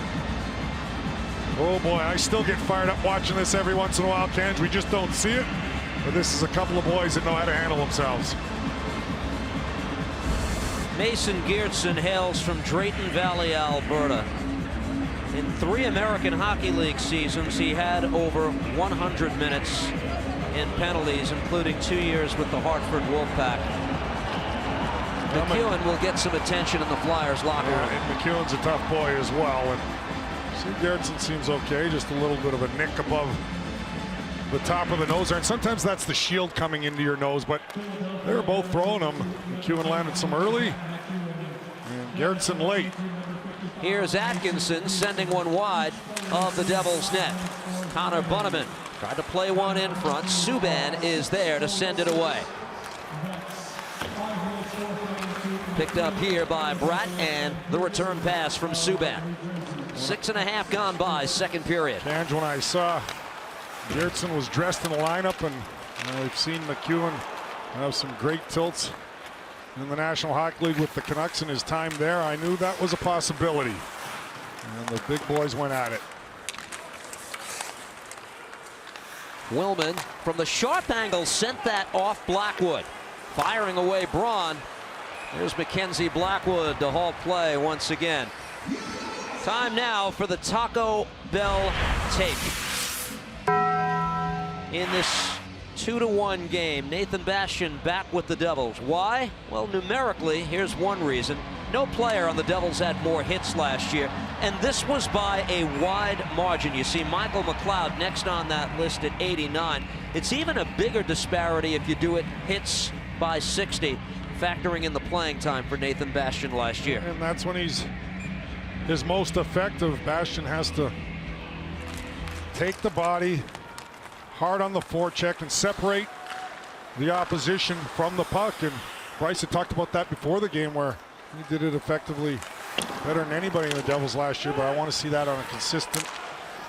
Oh boy, I still get fired up watching this every once in a while, Kenj. We just don't see it. But this is a couple of boys that know how to handle themselves. Mason Geertsen hails from Drayton Valley, Alberta. In 3 American Hockey League seasons, he had over 100 minutes in penalties, including 2 years with the Hartford Wolfpack. McEwen will get some attention in the Flyers locker room. And McEwen's a tough boy as well. And see, Geertsen seems okay, just a little bit of a nick above the top of the nose there. And sometimes that's the shield coming into your nose, but they were both throwing them. McEwen landed some early, and Geertsen late. Here's Atkinson sending one wide of the Devils' net. Connor Bunneman tried to play one in front. Subban is there to send it away. Picked up here by Bratt, and the return pass from Subban. 6.5 gone by, second period. And when I saw Geertsen was dressed in the lineup, and I've seen McEwen have some great tilts in the National Hockey League with the Canucks in his time there, I knew that was a possibility. And the big boys went at it. Willman from the sharp angle sent that off Blackwood. Firing away Braun. There's Mackenzie Blackwood to halt play once again. Time now for the Taco Bell take. In this 2-1 game, Nathan Bastian back with the Devils. Why? Well, numerically, here's one reason. No player on the Devils had more hits last year, and this was by a wide margin. You see Michael McLeod next on that list at 89. It's even a bigger disparity if you do it hits by 60, factoring in the playing time for Nathan Bastian last year. And that's when he's his most effective. Bastian has to take the body hard on the forecheck and separate the opposition from the puck. And Bryce had talked about that before the game, where he did it effectively better than anybody in the Devils last year, but I want to see that on a consistent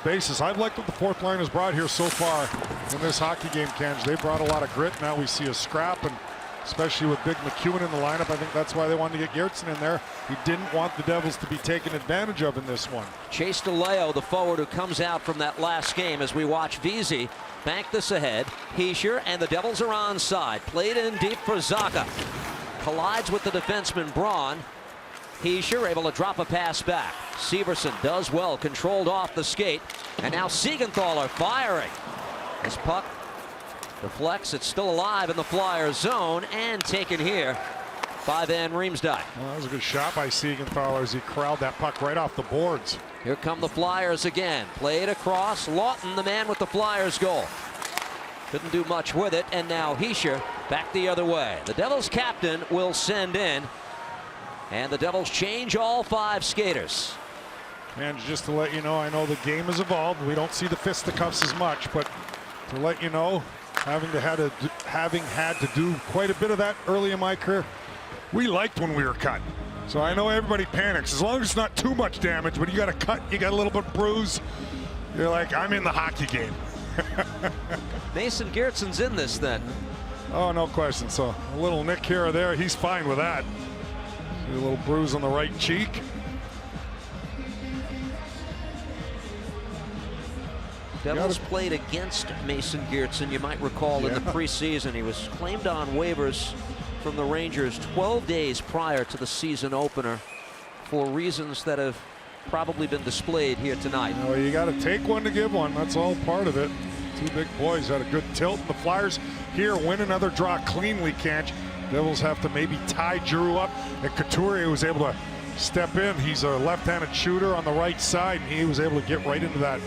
basis. I've liked what the fourth line has brought here so far in this hockey game, Kenj. They brought a lot of grit. Now we see a scrap, and especially with Big McEwen in the lineup. I think that's why they wanted to get Gertzen in there. He didn't want the Devils to be taken advantage of in this one. Chase DeLeo, the forward who comes out from that last game, as we watch Vesey bank this ahead. Hischier, and the Devils are onside. Played in deep for Zacha. Collides with the defenseman Braun. Hischier able to drop a pass back. Severson does well, controlled off the skate. And now Siegenthaler firing. This puck deflects, it's still alive in the Flyers zone and taken here by Van Riemsdyk. Well, that was a good shot by Siegenthaler as he corralled that puck right off the boards. Here come the Flyers again. Played across. Lawton, the man with the Flyers goal. Couldn't do much with it, and now Hischier back the other way. The Devils captain will send in, and the Devils change all 5 skaters. And just to let you know, I know the game has evolved. We don't see the fisticuffs as much, but to let you know, having had to do quite a bit of that early in my career, we liked when we were cut. So I know everybody panics. As long as it's not too much damage, but you got a cut, you got a little bit bruised, you're like, I'm in the hockey game. Mason Geertsen's in this then. Oh, no question. So a little nick here or there, he's fine with that. A little bruise on the right cheek. Devils played against Mason Geertsen, you might recall, in the preseason. He was claimed on waivers from the Rangers 12 days prior to the season opener for reasons that have probably been displayed here tonight. Well, you got to take one to give one. That's all part of it. 2 big boys had a good tilt. The Flyers here win another draw cleanly, Canch. Devils have to maybe tie Giroux up, and Couturier was able to step in. He's a left-handed shooter on the right side, and he was able to get right into that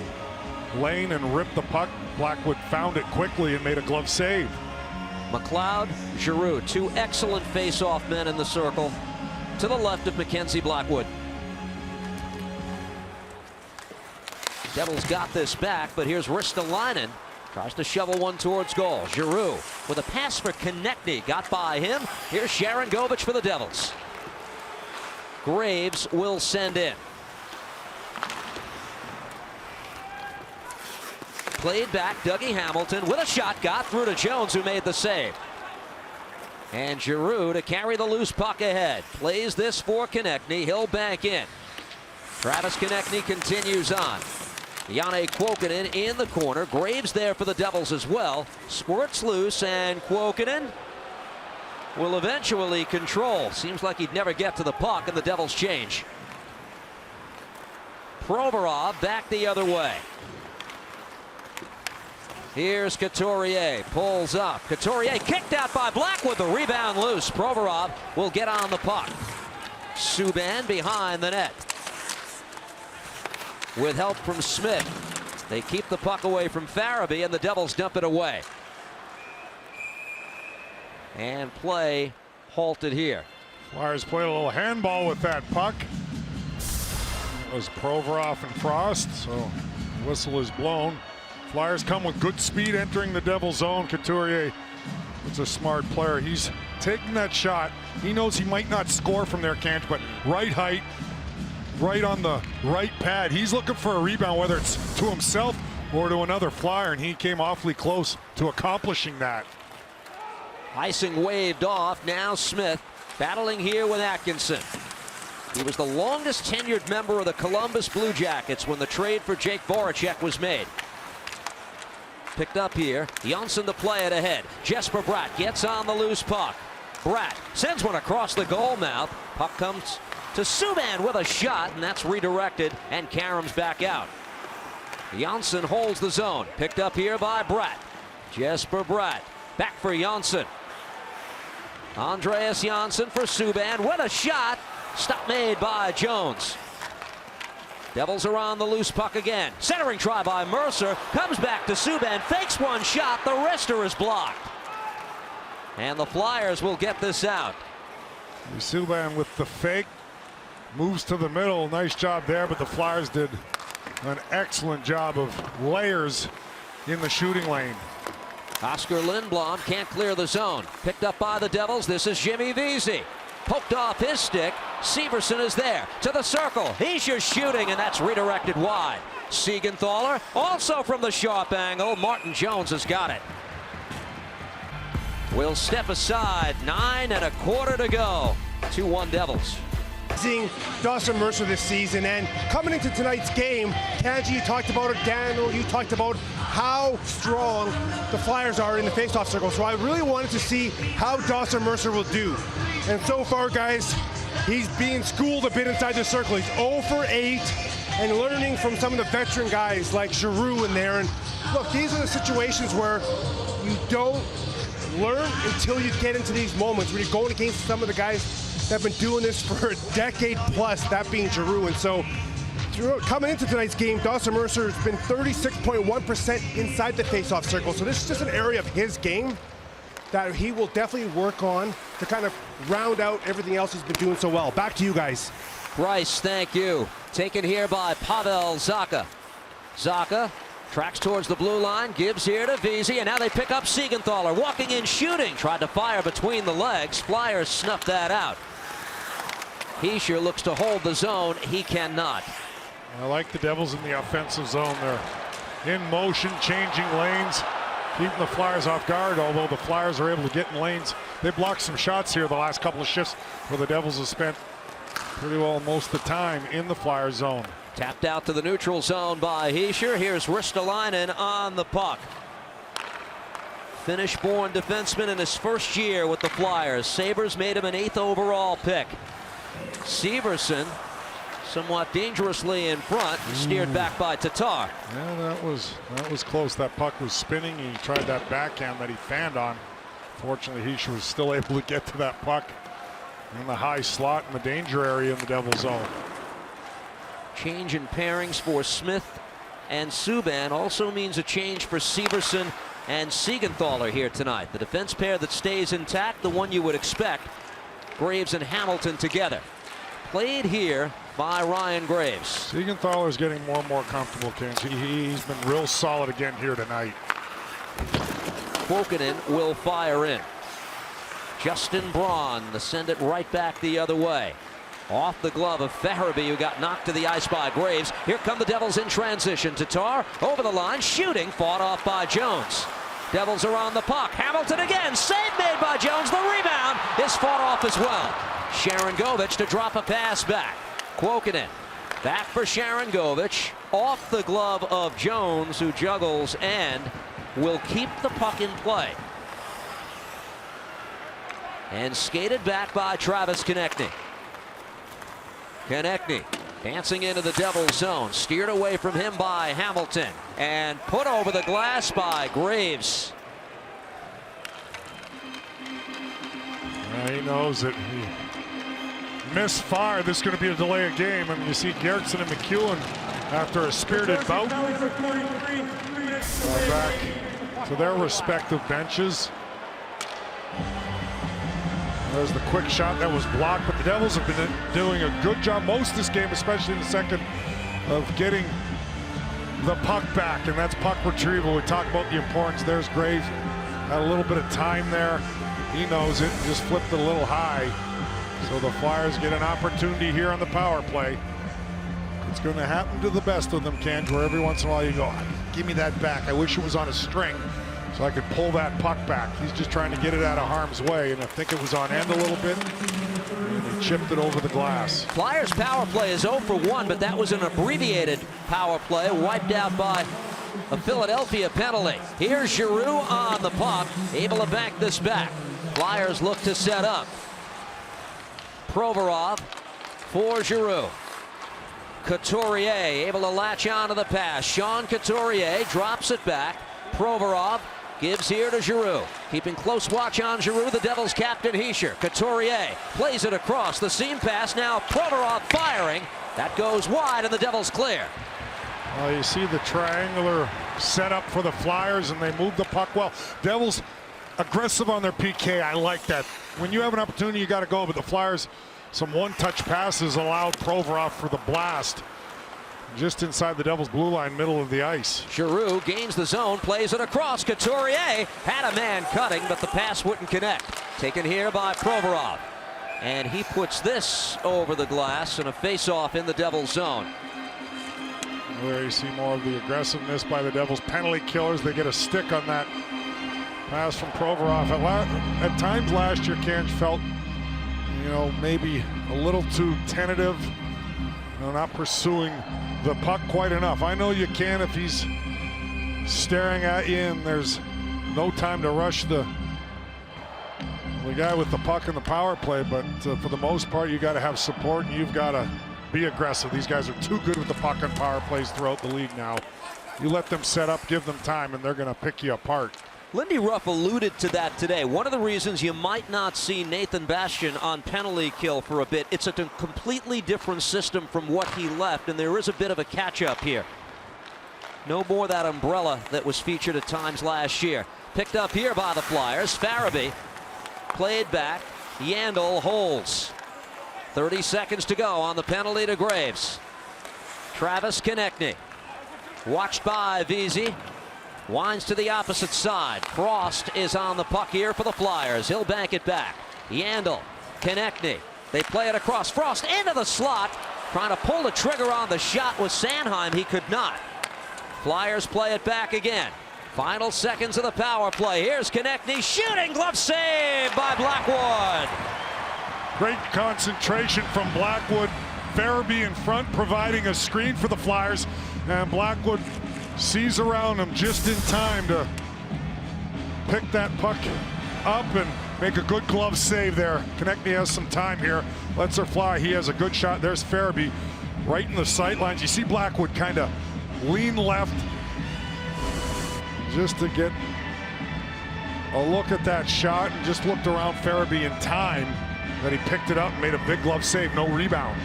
lane and rip the puck. Blackwood found it quickly and made a glove save. McLeod, Giroux, 2 excellent face-off men in the circle to the left of Mackenzie Blackwood. Devils got this back, but here's Ristolainen. Tries to shovel one towards goal. Giroux with a pass for Konechny. Got by him. Here's Sharon Govich for the Devils. Graves will send in. Played back, Dougie Hamilton with a shot, got through to Jones, who made the save. And Giroux to carry the loose puck ahead. Plays this for Konechny, he'll bank in. Travis Konechny continues on. Janne Kuokkanen in the corner, Graves there for the Devils as well. Squirts loose, and Kuokkanen will eventually control. Seems like he'd never get to the puck, and the Devils change. Provorov back the other way. Here's Couturier, pulls up. Couturier kicked out by Blackwood, the rebound loose. Provorov will get on the puck. Subban behind the net. With help from Smith, they keep the puck away from Farabee, and the Devils dump it away. And play halted here. Flyers played a little handball with that puck. It was Provorov and Frost, so whistle is blown. Flyers come with good speed entering the Devil zone. Couturier is a smart player. He's taking that shot. He knows he might not score from there, Canch, but right height, right on the right pad. He's looking for a rebound, whether it's to himself or to another Flyer, and he came awfully close to accomplishing that. Icing waved off. Now Smith battling here with Atkinson. He was the longest tenured member of the Columbus Blue Jackets when the trade for Jake Voracek was made. Picked up here. Janssen to play it ahead. Jesper Bratt gets on the loose puck. Bratt sends one across the goal mouth. Puck comes to Subban with a shot, and that's redirected, and Karam's back out. Janssen holds the zone. Picked up here by Bratt. Jesper Bratt back for Janssen. Andreas Janssen for Subban with a shot. Stop made by Jones. Devils are on the loose puck again. Centering try by Mercer. Comes back to Subban. Fakes one shot. The wrister is blocked. And the Flyers will get this out. Subban with the fake. Moves to the middle. Nice job there, but the Flyers did an excellent job of layers in the shooting lane. Oscar Lindblom can't clear the zone. Picked up by the Devils. This is Jimmy Vesey. Poked off his stick. Severson is there to the circle. He's just shooting, and that's redirected wide. Siegenthaler also from the sharp angle. Martin Jones has got it. will step aside. 9 1/4 to go. 2-1 Devils. Seeing Dawson Mercer this season, and coming into tonight's game, Kanji, you talked about it, Daniel, you talked about how strong the Flyers are in the faceoff circle. So I really wanted to see how Dawson Mercer will do. And so far, guys, he's being schooled a bit inside the circle. He's 0 for 8 and learning from some of the veteran guys like Giroux in there. And look, these are the situations where you don't learn until you get into these moments when you're going against some of the guys that have been doing this for a decade plus, that being Giroux. And so coming into tonight's game, Dawson Mercer has been 36.1% inside the faceoff circle. So this is just an area of his game that he will definitely work on to kind of round out everything else he's been doing so well. Back to you guys. Bryce, thank you. Taken here by Pavel Zacha. Zacha tracks towards the blue line, gives here to Vesey, and now they pick up Siegenthaler. Walking in, shooting. Tried to fire between the legs. Flyers snuffed that out. Hischier looks to hold the zone. He cannot. I like the Devils in the offensive zone. They're in motion, changing lanes, keeping the Flyers off guard, although the Flyers are able to get in lanes. They blocked some shots here the last couple of shifts where the Devils have spent pretty well most of the time in the Flyers zone. Tapped out to the neutral zone by Hischier. Here's Ristolainen on the puck. Finnish-born defenseman in his first year with the Flyers. Sabres made him an 8th overall pick. Severson somewhat dangerously in front, steered back by Tatar. Yeah, that was close. That puck was spinning. He tried that backhand that he fanned on. Fortunately, Hischier was still able to get to that puck in the high slot in the danger area in the Devils zone. Change in pairings for Smith and Subban also means a change for Severson and Siegenthaler here tonight. The defense pair that stays intact, the one you would expect. Graves and Hamilton together. Played here by Ryan Graves. Siegenthaler's getting more and more comfortable, Kings. He's been real solid again here tonight. Kuokkanen will fire in. Justin Braun, the send it right back the other way. Off the glove of Feherby, who got knocked to the ice by Graves. Here come the Devils in transition. Tatar over the line, shooting, fought off by Jones. Devils are on the puck. Hamilton again, save made by Jones. The rebound is fought off as well. Sharangovich to drop a pass back. Kuokkanen back for Sharangovich. Off the glove of Jones, who juggles and will keep the puck in play. And skated back by Travis Konechny. Konechny dancing into the Devils zone, steered away from him by Hamilton and put over the glass by Graves. He knows that he misfired. This is going to be a delay of game, and you see Gertson and McEwen after a spirited bout back to their respective benches. There's the quick shot that was blocked, but the Devils have been doing a good job most of this game, especially in the second, of getting the puck back, and that's puck retrieval. We talk about the importance. There's Graves, had a little bit of time there. He knows it, just flipped it a little high. So the Flyers get an opportunity here on the power play. It's going to happen to the best of them, Kanj, where every once in a while you go, give me that back. I wish it was on a string so I could pull that puck back. He's just trying to get it out of harm's way, and I think it was on end a little bit, and he chipped it over the glass. Flyers power play is 0 for 1, but that was an abbreviated power play, wiped out by a Philadelphia penalty. Here's Giroux on the puck, able to bank this back. Flyers look to set up. Provorov for Giroux. Couturier able to latch onto the pass. Sean Couturier drops it back. Provorov gives here to Giroux. Keeping close watch on Giroux, the Devils captain Hischier. Couturier plays it across the seam pass. Now Provorov firing. That goes wide and the Devils clear. Well, you see the triangular setup for the Flyers, and they move the puck well. Devils aggressive on their PK. I like that. When you have an opportunity, you got to go, but the Flyers, some one-touch passes allowed Provorov for the blast just inside the Devils' blue line, middle of the ice. Giroux gains the zone, plays it across. Couturier had a man cutting, but the pass wouldn't connect. Taken here by Provorov. And he puts this over the glass and a face-off in the Devils' zone. Where you see more of the aggressiveness by the Devils. Penalty killers, they get a stick on that Pass from Provorov. At times last year, Kench felt, maybe a little too tentative, not pursuing the puck quite enough. I know you can if he's staring at you and there's no time to rush the guy with the puck in the power play, but for the most part, you got to have support and you've got to be aggressive. These guys are too good with the puck on power plays throughout the league now. You let them set up, give them time, and they're going to pick you apart. Lindy Ruff alluded to that today. One of the reasons you might not see Nathan Bastian on penalty kill for a bit, it's a completely different system from what he left, and there is a bit of a catch-up here. No more that umbrella that was featured at times last year. Picked up here by the Flyers. Farabee played back. Yandel holds. 30 seconds to go on the penalty to Graves. Travis Konechny. Watched by Vesey. Winds to the opposite side. Frost is on the puck here for the Flyers. He'll bank it back. Yandel, Konechny. They play it across. Frost into the slot. Trying to pull the trigger on the shot with Sanheim. He could not. Flyers play it back again. Final seconds of the power play. Here's Konechny shooting. Glove save by Blackwood. Great concentration from Blackwood. Farabee in front providing a screen for the Flyers. And Blackwood sees around him just in time to pick that puck up and make a good glove save there. Konechny has some time here. Lets her fly. He has a good shot. There's Farabee right in the sight lines. You see Blackwood kind of lean left just to get a look at that shot and just looked around Farabee in time that he picked it up and made a big glove save. No rebound.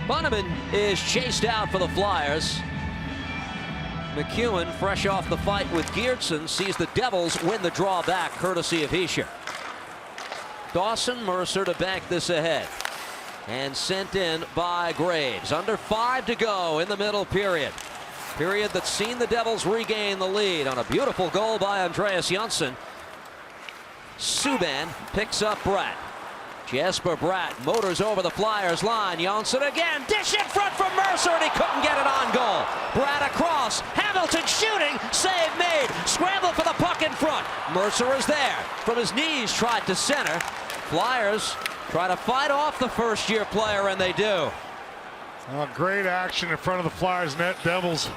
Bunneman is chased out for the Flyers. McEwen, fresh off the fight with Geertsen, sees the Devils win the draw back courtesy of Hischier. Dawson Mercer to bank this ahead. And sent in by Graves. Under 5 to go in the middle period. Period that's seen the Devils regain the lead on a beautiful goal by Andreas Johnsson. Subban picks up Bratt. Jesper Bratt motors over the Flyers line. Johnsson again. Dish in front from Mercer, and he couldn't get it on goal. Bratt across. Hamilton shooting. Save made. Scramble for the puck in front. Mercer is there. From his knees, tried to center. Flyers try to fight off the first-year player, and they do. Great action in front of the Flyers net. Devils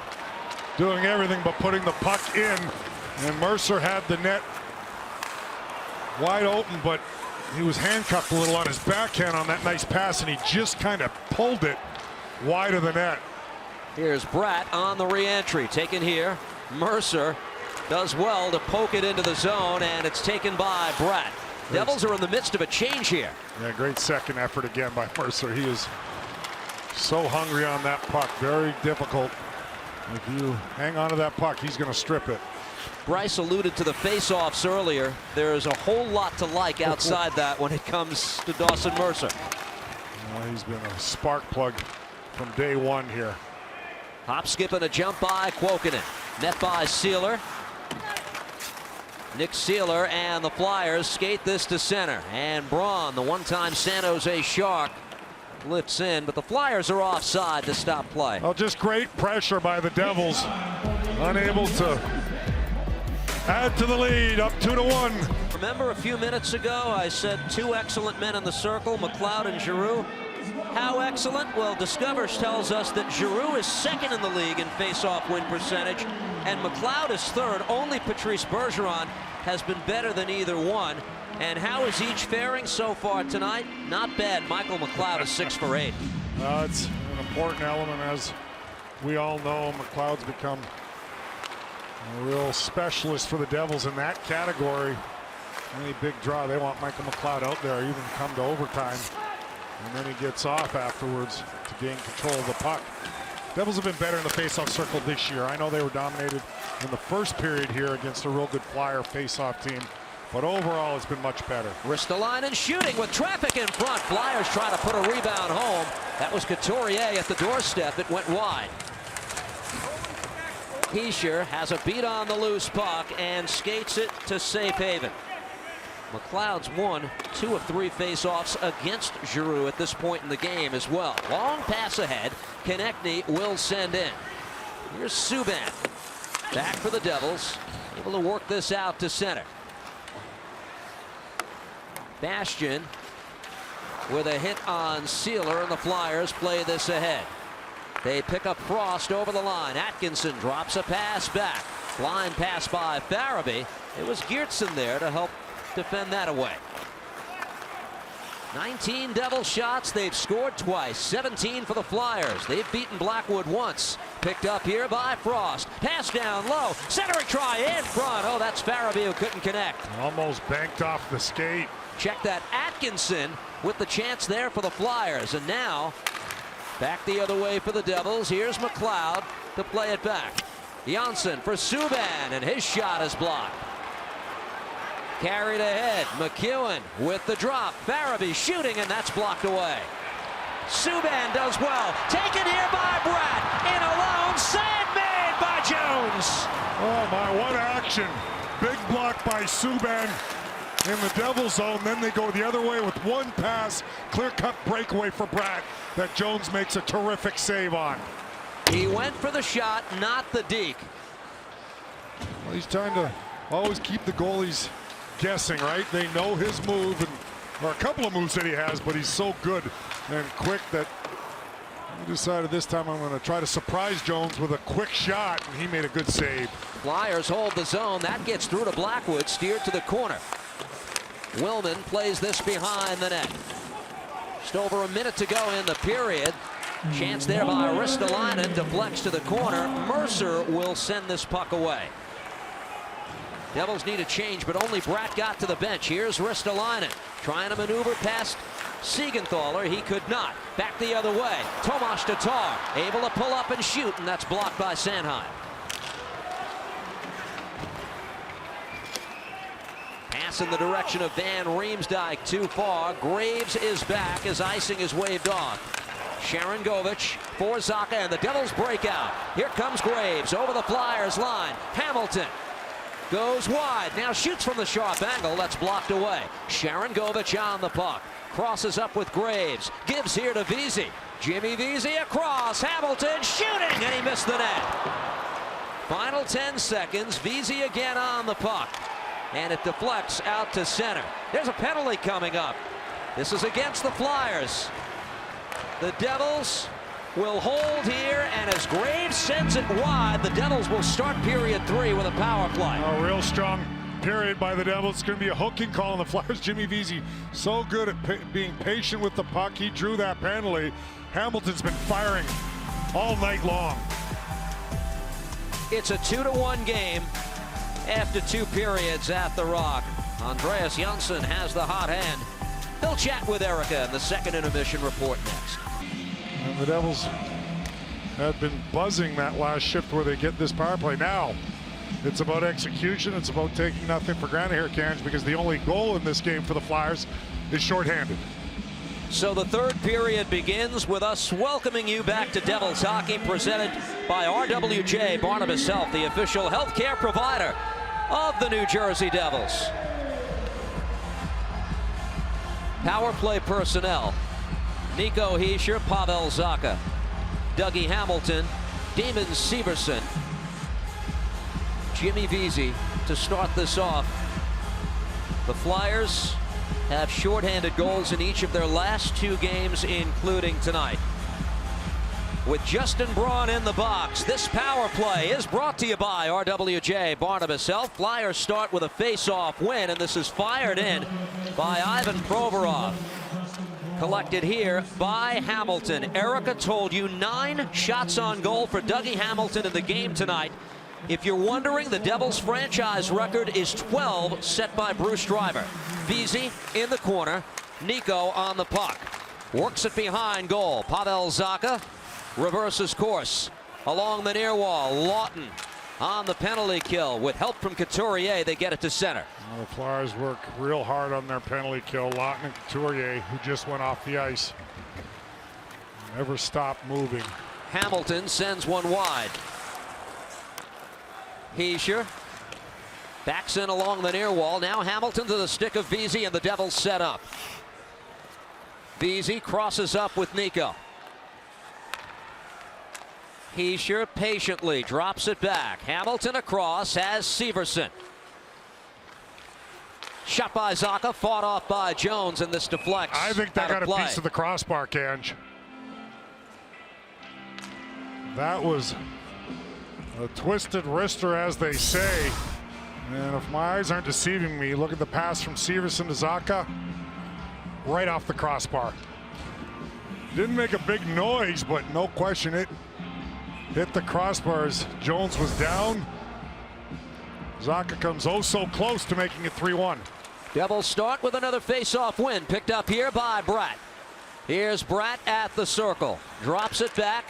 doing everything but putting the puck in. And Mercer had the net wide open, but he was handcuffed a little on his backhand on that nice pass, and he just kind of pulled it wide of the net. Here's Bratt on the re-entry. Taken here. Mercer does well to poke it into the zone, and it's taken by Bratt. Devils are in the midst of a change here. Yeah, great second effort again by Mercer. He is so hungry on that puck. Very difficult. If you hang on to that puck, he's going to strip it. Bryce alluded to the face-offs earlier. There is a whole lot to like outside that when it comes to Dawson Mercer. He's been a spark plug from day one here. Hop, skip, and a jump by Kuokkanen. Net by Sealer. Nick Sealer and the Flyers skate this to center. And Braun, the one-time San Jose Shark, lifts in, but the Flyers are offside to stop play. Oh, just great pressure by the Devils. Unable to add to the lead, up 2-1. Remember a few minutes ago I said 2 excellent men in the circle, McLeod and Giroux. How excellent? Well, Discover tells us that Giroux is second in the league in face-off win percentage, and McLeod is third. Only Patrice Bergeron has been better than either one. And how is each faring so far tonight? Not bad. Michael McLeod is 6 for 8. It's an important element, as we all know. McLeod's become a real specialist for the Devils in that category. Any big draw, they want Michael McLeod out there, even come to overtime. And then he gets off afterwards to gain control of the puck. Devils have been better in the faceoff circle this year. I know they were dominated in the first period here against a real good Flyer faceoff team, but overall it's been much better. Ristolainen shooting with traffic in front. Flyers try to put a rebound home. That was Couturier at the doorstep. It went wide. Hischier has a beat on the loose puck and skates it to safe haven. McLeod's won 2 of 3 faceoffs against Giroux at this point in the game as well. Long pass ahead. Konechny will send in. Here's Subban. Back for the Devils. Able to work this out to center. Bastian with a hit on Sealer, and the Flyers play this ahead. They pick up Frost over the line. Atkinson drops a pass back. Line pass by Farabee. It was Geertsen there to help defend that away. 19 Devil shots. They've scored twice. 17 for the Flyers. They've beaten Blackwood once. Picked up here by Frost. Pass down low. Centering try in front. Oh, that's Farabee who couldn't connect. Almost banked off the skate. Check that. Atkinson with the chance there for the Flyers. And now back the other way for the Devils. Here's McLeod to play it back. Janssen for Subban, and his shot is blocked. Carried ahead. McEwen with the drop. Farabee shooting, and that's blocked away. Subban does well. Taken here by Bratt. In alone. Save made by Jones. Oh my, what action. Big block by Subban in the Devil zone. Then they go the other way with one pass. Clear-cut breakaway for Bratt that Jones makes a terrific save on. He went for the shot, not the deke. Well, he's trying to always keep the goalies guessing, right? They know his move, or a couple of moves that he has, but he's so good and quick that he decided this time I'm going to try to surprise Jones with a quick shot, and he made a good save. Flyers hold the zone. That gets through to Blackwood, steered to the corner. Willman plays this behind the net. Just over a minute to go in the period. Chance there by Ristolainen, deflects to the corner. Mercer will send this puck away. Devils need a change, but only Bratt got to the bench. Here's Ristolainen trying to maneuver past Siegenthaler. He could not. Back the other way. Tomas Tatar able to pull up and shoot, and that's blocked by Sanheim. Pass in the direction of Van Riemsdyk, too far. Graves is back as icing is waved off. Sharangovich for Zacha, and the Devils break out. Here comes Graves over the Flyers line. Hamilton goes wide, now shoots from the sharp angle. That's blocked away. Sharangovich on the puck. Crosses up with Graves. Gives here to Vesey. Jimmy Vesey across. Hamilton shooting, and he missed the net. Final 10 seconds. Vesey again on the puck. And it deflects out to center. There's a penalty coming up. This is against the Flyers. The Devils will hold here, and as Graves sends it wide, the Devils will start period 3 with a power play. A real strong period by the Devils. It's going to be a hooking call on the Flyers. Jimmy Vesey so good at being patient with the puck. He drew that penalty. Hamilton's been firing all night long. It's a 2-1 game after 2 periods at the Rock. Andreas Janssen has the hot hand. He'll chat with Erica in the second intermission report next. And the Devils had been buzzing that last shift where they get this power play. Now it's about execution. It's about taking nothing for granted here, Cange, because the only goal in this game for the Flyers is shorthanded. So the third period begins with us welcoming you back to Devils hockey, presented by RWJ Barnabas Health, the official healthcare provider of the New Jersey Devils. Power play personnel: Nico Hischier, Pavel Zacha, Dougie Hamilton, Damon Severson, Jimmy Vesey to start this off. The Flyers have shorthanded goals in each of their last 2 games, including tonight. With Justin Braun in the box, this power play is brought to you by RWJ Barnabas Health. Flyers start with a face-off win, and this is fired in by Ivan Provorov. Collected here by Hamilton. Erica told you 9 shots on goal for Dougie Hamilton in the game tonight. If you're wondering, the Devils' franchise record is 12, set by Bruce Driver. Vesey in the corner, Nico on the puck. Works it behind goal. Pavel Zacha reverses course along the near wall. Lawton on the penalty kill. With help from Couturier, they get it to center. Well, the Flyers work real hard on their penalty kill. Lawton and Couturier, who just went off the ice, never stopped moving. Hamilton sends one wide. Hischier backs in along the near wall. Now Hamilton to the stick of Vesey, and the Devils set up. Vesey crosses up with Nico. Heischer patiently drops it back. Hamilton across, has Severson. Shot by Zacha, fought off by Jones, and this deflects. I think that got a play. piece of the crossbar, Kanj. That was a twisted wrister, as they say. And if my eyes aren't deceiving me, look at the pass from Severson to Zacha. Right off the crossbar. Didn't make a big noise, but no question it hit the crossbars. Jones was down. Zacha comes oh so close to making it 3-1. Devils start with another face-off win, picked up here by Bratt. Here's Bratt at the circle. Drops it back.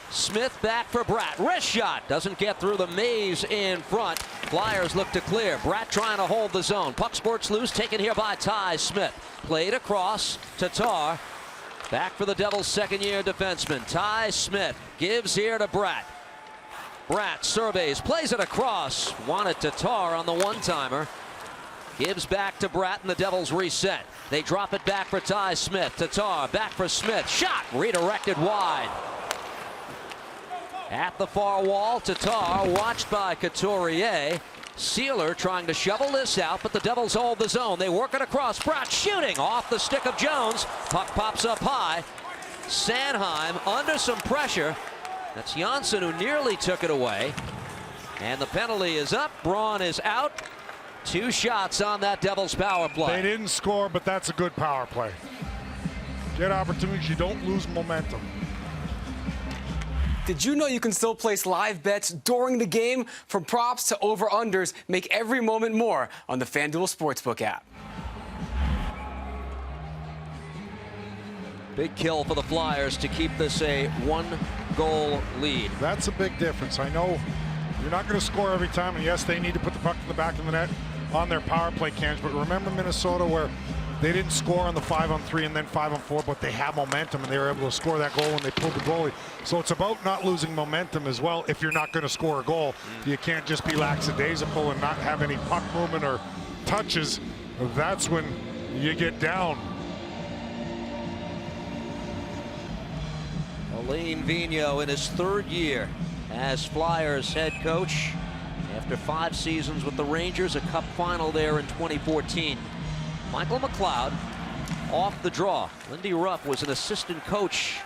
Smith back for Bratt. Wrist shot. Doesn't get through the maze in front. Flyers look to clear. Bratt trying to hold the zone. Puck spurts loose. Taken here by Ty Smith. Played across to Tar. Back for the Devils' second-year defenseman. Ty Smith gives here to Bratt. Bratt surveys. Plays it across. Wanted to Tar on the one-timer. Gives back to Bratt, and the Devils reset. They drop it back for Ty Smith. To Tar. Back for Smith. Shot. Redirected wide. At the far wall, Tatar, watched by Couturier. Sealer trying to shovel this out, but the Devils hold the zone. They work it across. Bratt shooting off the stick of Jones. Puck pops up high. Sanheim under some pressure. That's Janssen who nearly took it away. And the penalty is up. Braun is out. 2 shots on that Devils power play. They didn't score, but that's a good power play. Get opportunities, you don't lose momentum. Did you know you can still place live bets during the game? From props to over-unders, make every moment more on the FanDuel Sportsbook app. Big kill for the Flyers to keep this a 1-goal lead. That's a big difference. I know you're not going to score every time, and yes, they need to put the puck in the back of the net on their power play, Kanj, but remember Minnesota where they didn't score on the 5-on-3 and then 5-on-4, but they have momentum and they were able to score that goal when they pulled the goalie. So it's about not losing momentum as well. If you're not going to score a goal, you can't just be lackadaisical and not have any puck movement or touches. That's when you get down. Alain Vigneault in his 3rd year as Flyers head coach. After 5 seasons with the Rangers, a cup final there in 2014. Michael McLeod off the draw. Lindy Ruff was an assistant coach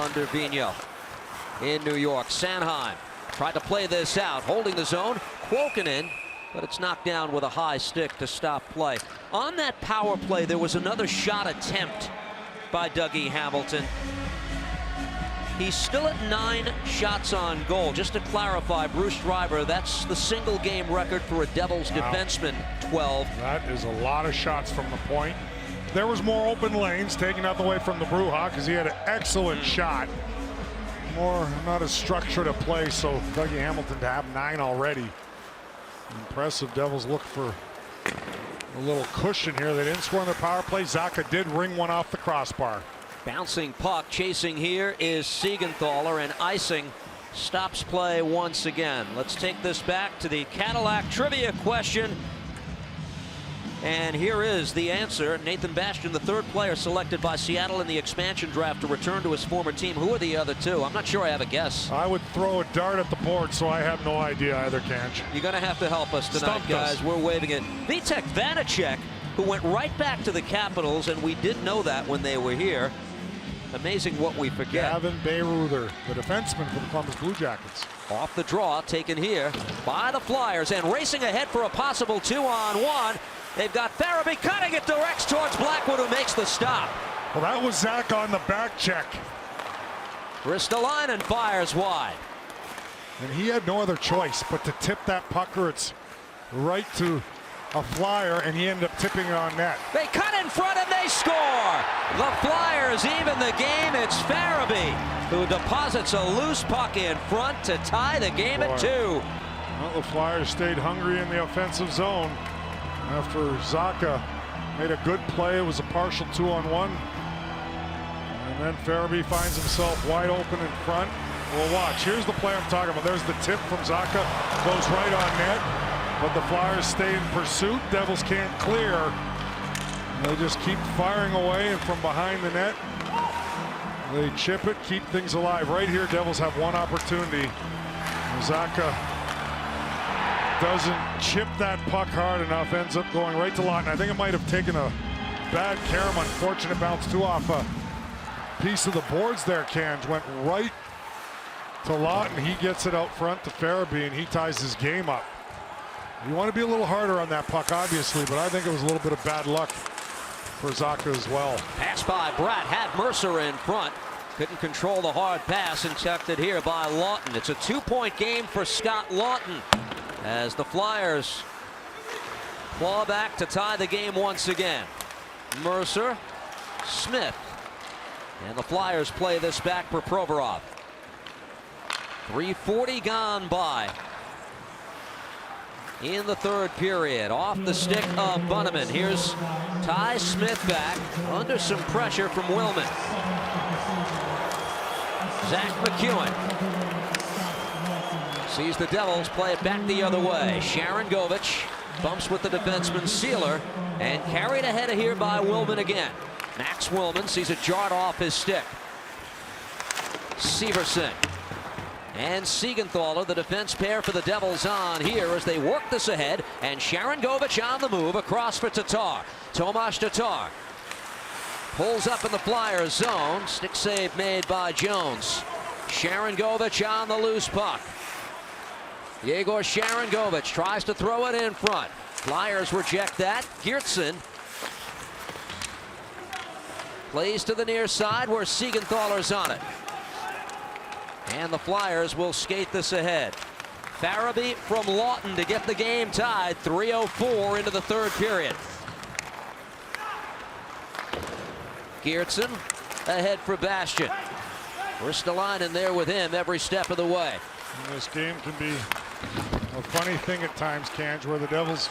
under Vigneault in New York. Sanheim tried to play this out, holding the zone. Kuokkanen, but it's knocked down with a high stick to stop play. On that power play, there was another shot attempt by Dougie Hamilton. He's still at 9 shots on goal. Just to clarify, Bruce Schreiber, that's the single game record for a Devils defenseman, 12. That is a lot of shots from the point. There was more open lanes taken out the way from the Bruja because he had an excellent shot. Not as structured a play, so Dougie Hamilton to have 9 already. Impressive. Devils look for a little cushion here. They didn't score on their power play. Zacha did ring one off the crossbar. Bouncing puck, chasing here is Siegenthaler, and icing stops play once again. Let's take this back to the Cadillac trivia question. And here is the answer. Nathan Bastian, the 3rd player selected by Seattle in the expansion draft to return to his former team. Who are the other 2? I'm not sure I have a guess. I would throw a dart at the board, so I have no idea either, Kanj. You're going to have to help us tonight, guys. We're waving it. Vitek Vanacek, who went right back to the Capitals, and we did know that when they were here. Amazing what we forget. Gavin Bayreuther, the defenseman for the Columbus Blue Jackets. Off the draw, taken here by the Flyers, and racing ahead for a possible 2-on-1. They've got Farabee cutting it, directs towards Blackwood, who makes the stop. Well, that was Zach on the back check. Ristolainen fires wide. And he had no other choice but to tip that pucker. It's right to a Flyer, and he ended up tipping it on net. They cut in front and they score. The Flyers even the game. It's Farabee who deposits a loose puck in front to tie the game at 2. Well, the Flyers stayed hungry in the offensive zone after Zacha made a good play. It was a partial 2-on-1. And then Farabee finds himself wide open in front. Well, watch. Here's the play I'm talking about. There's the tip from Zacha. Goes right on net. But the Flyers stay in pursuit. Devils can't clear. And they just keep firing away and from behind the net. They chip it, keep things alive. Right here, Devils have one opportunity. Zacha doesn't chip that puck hard enough, ends up going right to Lawton. I think it might have taken a bad carom, unfortunate bounce too off a piece of the boards there. Cange went right to Lawton. He gets it out front to Farabee, and he ties his game up. You want to be a little harder on that puck, obviously, but I think it was a little bit of bad luck for Zacha as well. Pass by Bratt, had Mercer in front. Couldn't control the hard pass, intercepted here by Lawton. It's a 2-point game for Scott Lawton as the Flyers claw back to tie the game once again. Mercer, Smith, and the Flyers play this back for Provorov. 3:40 gone by in the third period. Off the stick of Bunneman. Here's Ty Smith back under some pressure from Willman. Zach McEwen sees the Devils play it back the other way. Sharon Govich bumps with the defenseman Sealer and carried ahead of here by Willman again. Max Willman sees it jarred off his stick. Severson and Siegenthaler, the defense pair for the Devils, on here as they work this ahead. And Sharon Govich on the move across for Tatar. Tomas Tatar pulls up in the Flyers zone. Stick save made by Jones. Sharon Govich on the loose puck. Yegor Sharon Govich tries to throw it in front. Flyers reject that. Geertsen plays to the near side where Siegenthaler's on it. And the Flyers will skate this ahead. Farabee from Lawton to get the game tied. 3:04 into the third period. Geertsen ahead for Bastian. Ristolainen there with him every step of the way. And this game can be a funny thing at times, Cange, where the Devils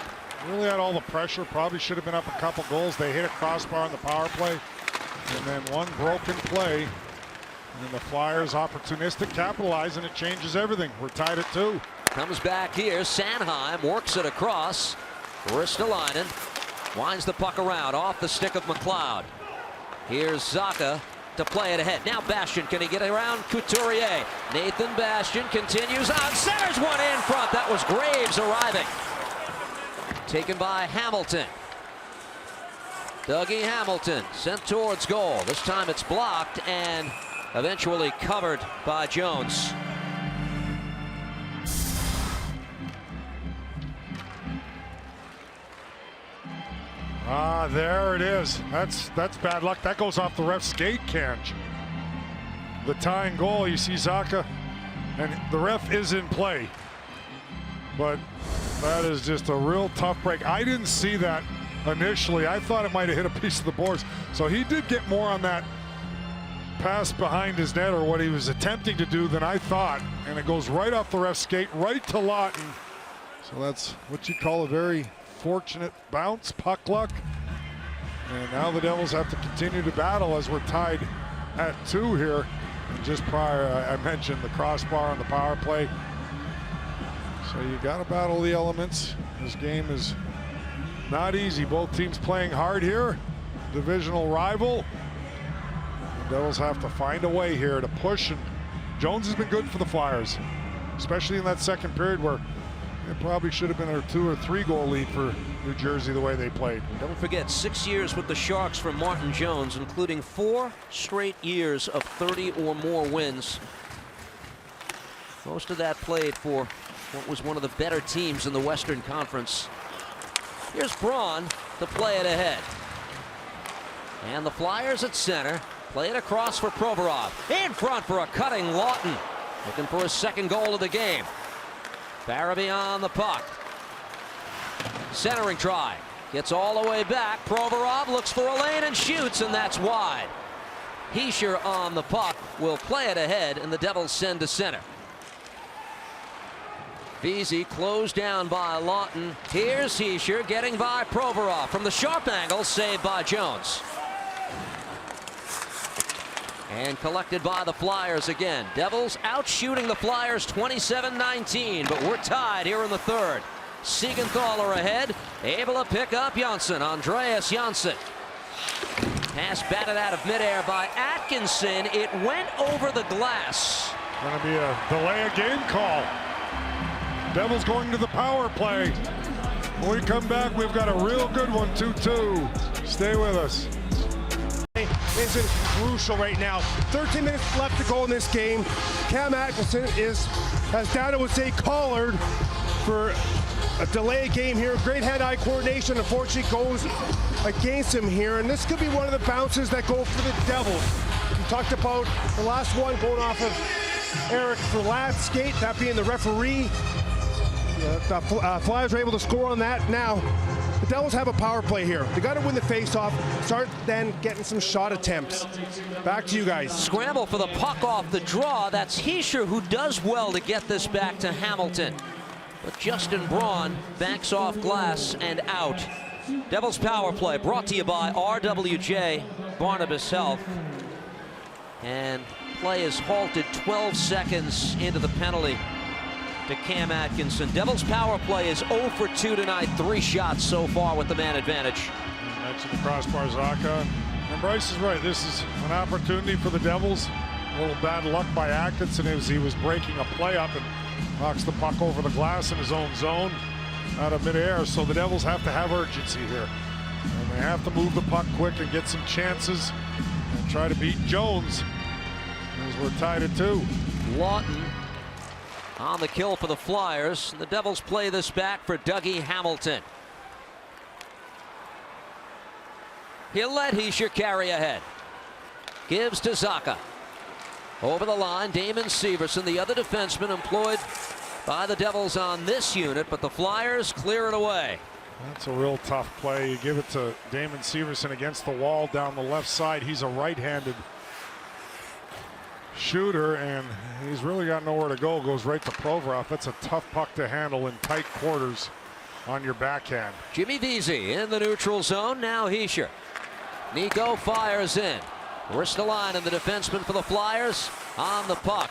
really had all the pressure. Probably should have been up a couple goals. They hit a crossbar on the power play. And then one broken play. And the Flyers opportunistic capitalize, and it changes everything. We're tied at 2. Comes back here. Sanheim works it across. Ristolainen winds the puck around off the stick of McLeod. Here's Zacha to play it ahead. Now Bastian, can he get around Couturier? Nathan Bastian continues on. Centers one in front. That was Graves arriving. Taken by Hamilton. Dougie Hamilton sent towards goal. This time it's blocked and eventually covered by Jones. There it is. That's bad luck. That goes off the ref's skate, Cange. The tying goal, you see Zacha, and the ref is in play. But that is just a real tough break. I didn't see that initially. I thought it might have hit a piece of the boards. So he did get more on that pass behind his net, or what he was attempting to do, than I thought. And it goes right off the ref's skate, right to Lawton. So that's what you call a very fortunate bounce, puck luck. And now the Devils have to continue to battle as we're tied at 2 here. And just prior, I mentioned the crossbar on the power play. So you got to battle the elements. This game is not easy. Both teams playing hard here. Divisional rival. The Devils have to find a way here to push. And Jones has been good for the Flyers, especially in that second period where it probably should have been a 2 or 3 goal lead for New Jersey the way they played. Don't forget, 6 years with the Sharks for Martin Jones, including 4 straight years of 30 or more wins. Most of that played for what was one of the better teams in the Western Conference. Here's Braun to play it ahead. And the Flyers at center play it across for Provorov. In front for a cutting Lawton. Looking for his second goal of the game. Farabee on the puck. Centering try. Gets all the way back. Provorov looks for a lane and shoots, and that's wide. Hischier on the puck will play it ahead, and the Devils send to center. Vesey closed down by Lawton. Here's Hischier getting by Provorov from the sharp angle, saved by Jones. And collected by the Flyers again. Devils out shooting the Flyers 27-19, but we're tied here in the third. Siegenthaler ahead, able to pick up Janssen. Andreas Janssen Pass batted out of midair by Atkinson. It went over the glass. Going to be a delay of game call. Devils going to the power play. When we come back, we've got a real good one, 2-2. Stay with us. Isn't crucial right now. 13 minutes left to go in this game. Cam Atkinson is, as Dada would say, collared for a delay game here. Great hand-eye coordination, unfortunately, goes against him here. And this could be one of the bounces that go for the Devils. We talked about the last one going off of Eric Verlat's skate, that being the referee. The Flyers are able to score on that. Now, the Devils have a power play here. They got to win the face-off, start then getting some shot attempts. Back to you guys. Scramble for the puck off the draw. That's Hischier who does well to get this back to Hamilton. But Justin Braun backs off glass and out. Devils power play brought to you by RWJ Barnabas Health. And play is halted 12 seconds into the penalty to Cam Atkinson. Devils power play is 0 for 2 tonight. 3 shots so far with the man advantage. Mentioned the crossbar, Zacha. And Bryce is right. This is an opportunity for the Devils. A little bad luck by Atkinson as he was breaking a play up and knocks the puck over the glass in his own zone out of midair. So the Devils have to have urgency here. And they have to move the puck quick and get some chances and try to beat Jones as we're tied at 2. Lawton on the kill for the Flyers. The Devils play this back for Dougie Hamilton. He'll let Hischier carry ahead. Gives to Zacha. Over the line, Damon Severson, the other defenseman employed by the Devils on this unit, but the Flyers clear it away. That's a real tough play. You give it to Damon Severson against the wall down the left side. He's a right-handed shooter, and he's really got nowhere to go. Goes right to Provorov. That's a tough puck to handle in tight quarters on your backhand. Jimmy Vesey in the neutral zone. Now Hischier. Nico fires in. Ristolainen, the defenseman for the Flyers, on the puck.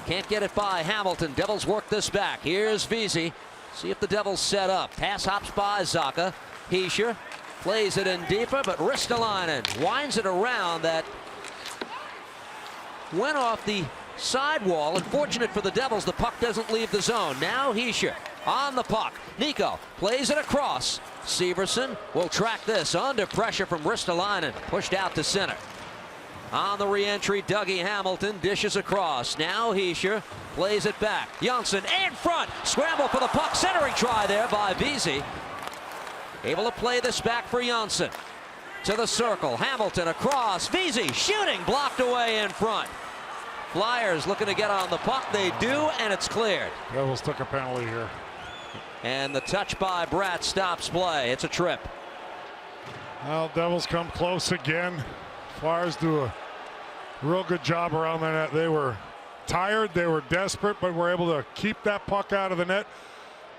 Can't get it by Hamilton. Devils work this back. Here's Vesey. See if the Devils set up. Pass hops by Zacha. Hischier plays it in deeper, but Ristolainen winds it around. That went off the sidewall. Unfortunate for the Devils, the puck doesn't leave the zone. Now Hischier on the puck. Nico plays it across. Severson will track this under pressure from Ristolainen. Pushed out to center. On the re-entry, Dougie Hamilton dishes across. Now Hischier plays it back. Janssen in front. Scramble for the puck. Centering try there by Vesey. Able to play this back for Janssen. To the circle. Hamilton across. Vesey shooting. Blocked away in front. Flyers looking to get on the puck. They do, and it's cleared. Devils took a penalty here. And the touch by Bratt stops play. It's a trip. Well, Devils come close again. Flyers do a real good job around the net. They were tired, they were desperate, but were able to keep that puck out of the net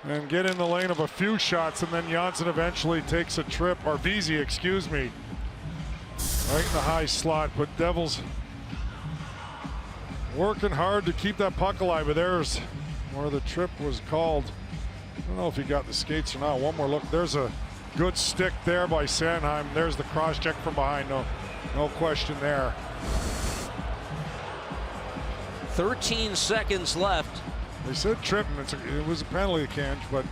and get in the lane of a few shots, and then Janssen eventually takes a trip, or Vesey, excuse me, right in the high slot. But Devils working hard to keep that puck alive, but there's where the trip was called. I don't know if he got the skates or not. One more look. There's a good stick there by Sanheim. There's the cross check from behind. No question there. 13 seconds left. They said tripping. It was a penalty, Kanj, but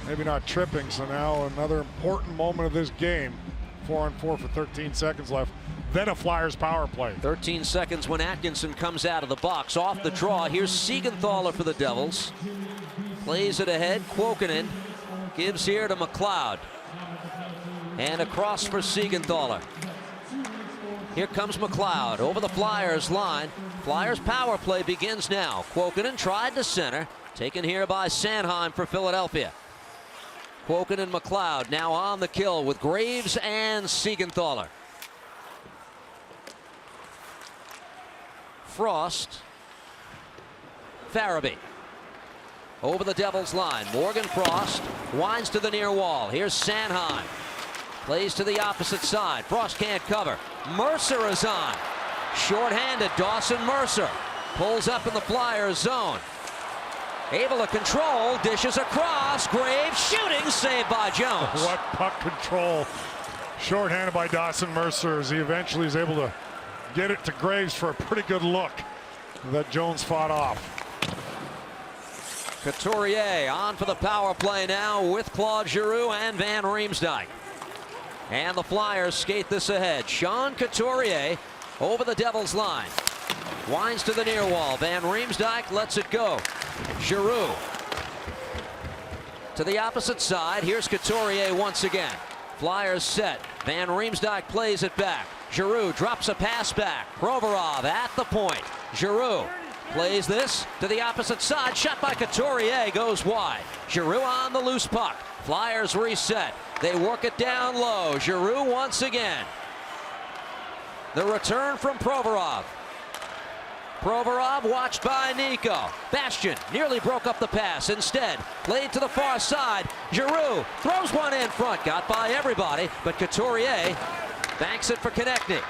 maybe not tripping. So now another important moment of this game. 4-on-4 for 13 seconds left. Then a Flyers power play. 13 seconds when Atkinson comes out of the box. Off the draw. Here's Siegenthaler for the Devils. Plays it ahead. Kuokkanen gives here to McLeod. And across for Siegenthaler. Here comes McLeod over the Flyers line. Flyers power play begins now. Kuokkanen tried to center. Taken here by Sanheim for Philadelphia. Kuokkanen and McLeod now on the kill with Graves and Siegenthaler. Frost. Farabee. Over the Devils line. Morgan Frost winds to the near wall. Here's Sanheim. Plays to the opposite side. Frost can't cover. Mercer is on. Short-handed Dawson Mercer. Pulls up in the Flyers zone. Able to control. Dishes across. Graves shooting. Saved by Jones. What puck control. Shorthanded by Dawson Mercer as he eventually is able to get it to Graves for a pretty good look that Jones fought off. Couturier on for the power play now with Claude Giroux and Van Riemsdyk. And the Flyers skate this ahead. Sean Couturier over the Devils line. Winds to the near wall. Van Riemsdyk lets it go. Giroux to the opposite side. Here's Couturier once again. Flyers set. Van Riemsdyk plays it back. Giroux drops a pass back. Provorov at the point. Giroux plays this to the opposite side. Shot by Couturier goes wide. Giroux on the loose puck. Flyers reset. They work it down low. Giroux once again. The return from Provorov. Provorov watched by Nico. Bastian nearly broke up the pass. Instead, played to the far side. Giroux throws one in front. Got by everybody, but Couturier banks it for Konechny.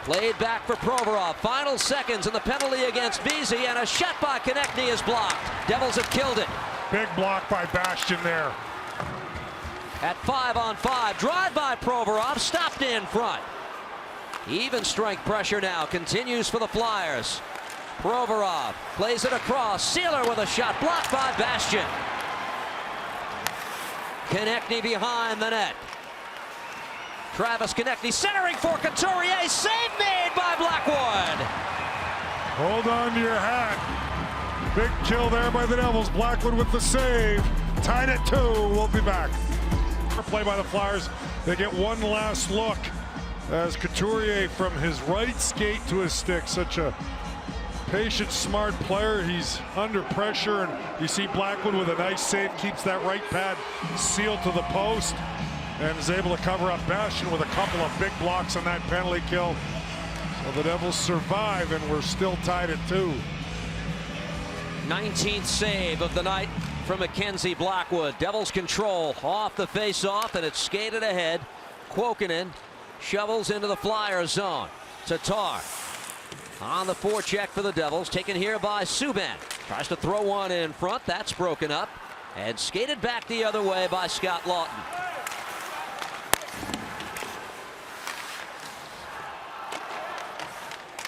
Played back for Provorov. Final seconds in the penalty against Vesey, and a shot by Konechny is blocked. Devils have killed it. Big block by Bastian there. At 5-on-5, drive by Provorov, stopped in front. Even strength pressure now continues for the Flyers. Provorov plays it across. Sealer with a shot blocked by Bastian. Konechny behind the net. Travis Konechny centering for Couturier. Save made by Blackwood. Hold on to your hat. Big kill there by the Devils. Blackwood with the save. Tied at 2. We'll be back. Play by the Flyers. They get one last look as Couturier from his right skate to his stick. Such a patient, smart player. He's under pressure, and you see Blackwood with a nice save, keeps that right pad sealed to the post, and is able to cover up Bastian with a couple of big blocks on that penalty kill. So the Devils survive, and we're still tied at 2. 19th save of the night from Mackenzie Blackwood. Devils control off the face-off, and it's skated ahead. Kuokkanen shovels into the Flyer zone. Tatar on the forecheck for the Devils, taken here by Subban. Tries to throw one in front. That's broken up and skated back the other way by Scott Laughton.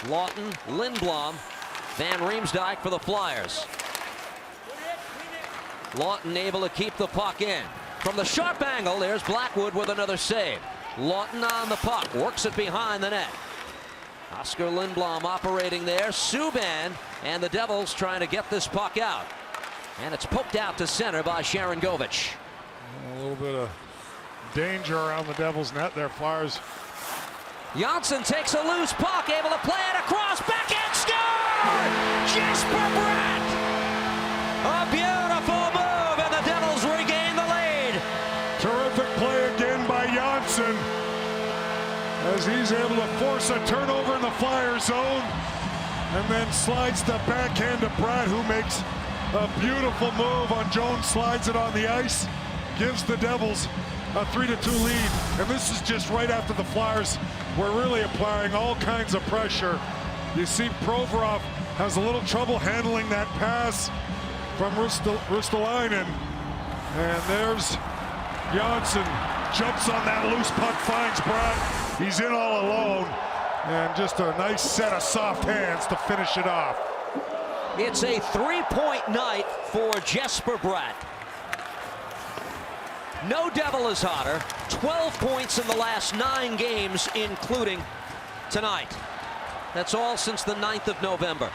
Laughton, Lindblom, Van Riemsdyk for the Flyers. Laughton able to keep the puck in. From the sharp angle, there's Blackwood with another save. Laughton on the puck, works it behind the net. Oscar Lindblom operating there. Subban and the Devils trying to get this puck out. And it's poked out to center by Sharangovich. A little bit of danger around the Devils' net there, Flyers. Janssen takes a loose puck, able to play it across, backhand score! Jesper Bratt! A beautiful move, and the Devils regain the lead. Terrific play again by Janssen, as he's able to force a turnover in the Flyer zone, and then slides the backhand to Bratt, who makes a beautiful move on Jones, slides it on the ice, gives the Devils a 3-2 lead. And this is just right after the Flyers were really applying all kinds of pressure. You see Provorov has a little trouble handling that pass from Ristolainen, and there's Janssen, jumps on that loose puck, finds Bratt. He's in all alone, and just a nice set of soft hands to finish it off. It's a 3-point night for Jesper Bratt. No Devil is hotter. 12 points in the last 9 games, including tonight. That's all since the 9th of November.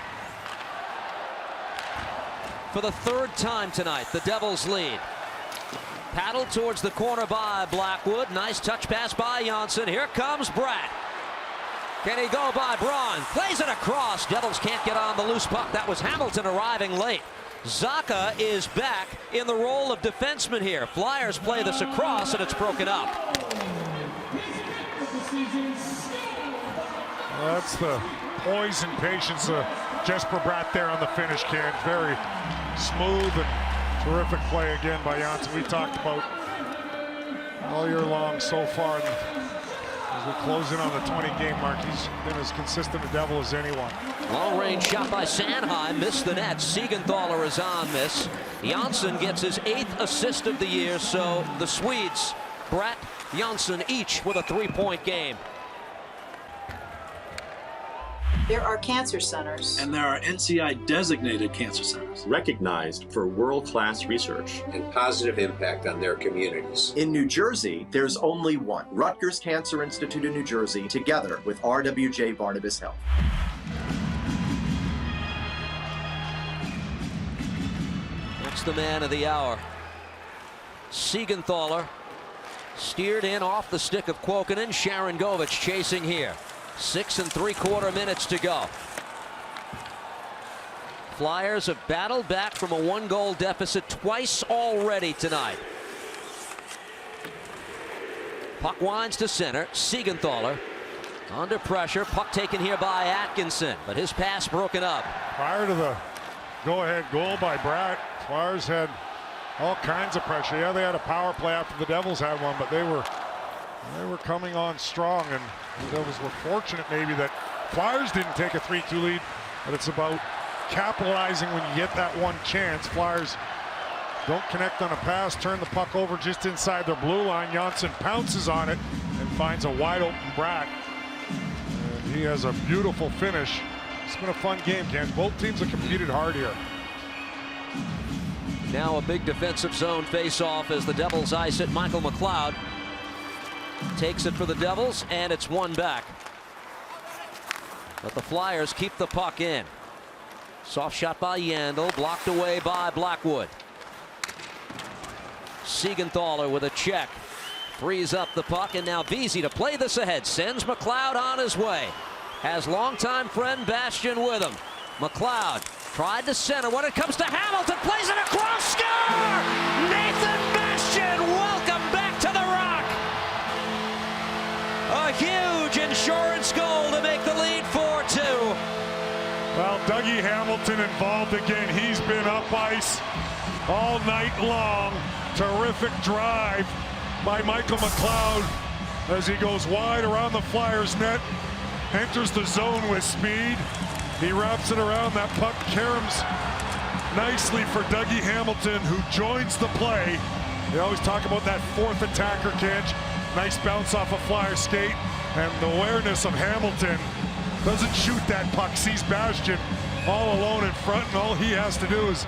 For the 3rd time tonight, the Devils lead. Paddled towards the corner by Blackwood. Nice touch pass by Janssen. Here comes Bratt. Can he go by Braun? Plays it across. Devils can't get on the loose puck. That was Hamilton arriving late. Zaka is back in the role of defenseman here. Flyers play this across, and it's broken up. That's the poise and patience of Jesper Bratt there on the finish, Ken. Very smooth and terrific play again by Janssen. We talked about all year long so far. As we close in on the 20-game mark, he's been as consistent a Devil as anyone. Long-range shot by Sanheim, missed the net. Siegenthaler is on this. Janssen gets his 8th assist of the year, so the Swedes Brett, Janssen each with a 3-point game. There are cancer centers. And there are NCI-designated cancer centers. Recognized for world-class research. And positive impact on their communities. In New Jersey, there's only one. Rutgers Cancer Institute in New Jersey, together with RWJ Barnabas Health. That's the man of the hour. Siegenthaler steered in off the stick of Kuokkanen. Sharangovich chasing here. 6 3/4 minutes to go. Flyers have battled back from a 1-goal deficit twice already tonight. Puck winds to center. Siegenthaler under pressure. Puck taken here by Atkinson, but his pass broken up. Prior to the go-ahead goal by Bratt, Flyers had all kinds of pressure. Yeah, they had a power play after the Devils had one, but they were coming on strong, and the Devils were fortunate maybe that Flyers didn't take a 3-2 lead, but it's about capitalizing when you get that one chance. Flyers don't connect on a pass, turn the puck over just inside their blue line. Janssen pounces on it and finds a wide open Bratt. And he has a beautiful finish. It's been a fun game, Ken. Both teams have competed hard here. Now a big defensive zone face-off as the Devils ice it. Michael McLeod takes it for the Devils, and it's won back. But the Flyers keep the puck in. Soft shot by Yandel, blocked away by Blackwood. Siegenthaler with a check. Frees up the puck, and now Vesey to play this ahead. Sends McLeod on his way. Has longtime friend Bastian with him. McLeod tried to center. When it comes to Hamilton, plays it across, score! Nathan Bastian, welcome back to the Rock. A huge insurance goal to make the lead 4-2. Well, Dougie Hamilton involved again. He's been up ice all night long. Terrific drive by Michael McLeod as he goes wide around the Flyers net. Enters the zone with speed. He wraps it around. That puck caroms nicely for Dougie Hamilton, who joins the play. They always talk about that fourth attacker catch. Nice bounce off a Flyer skate, and the awareness of Hamilton. Doesn't shoot that puck, sees Bastian all alone in front, and all he has to do is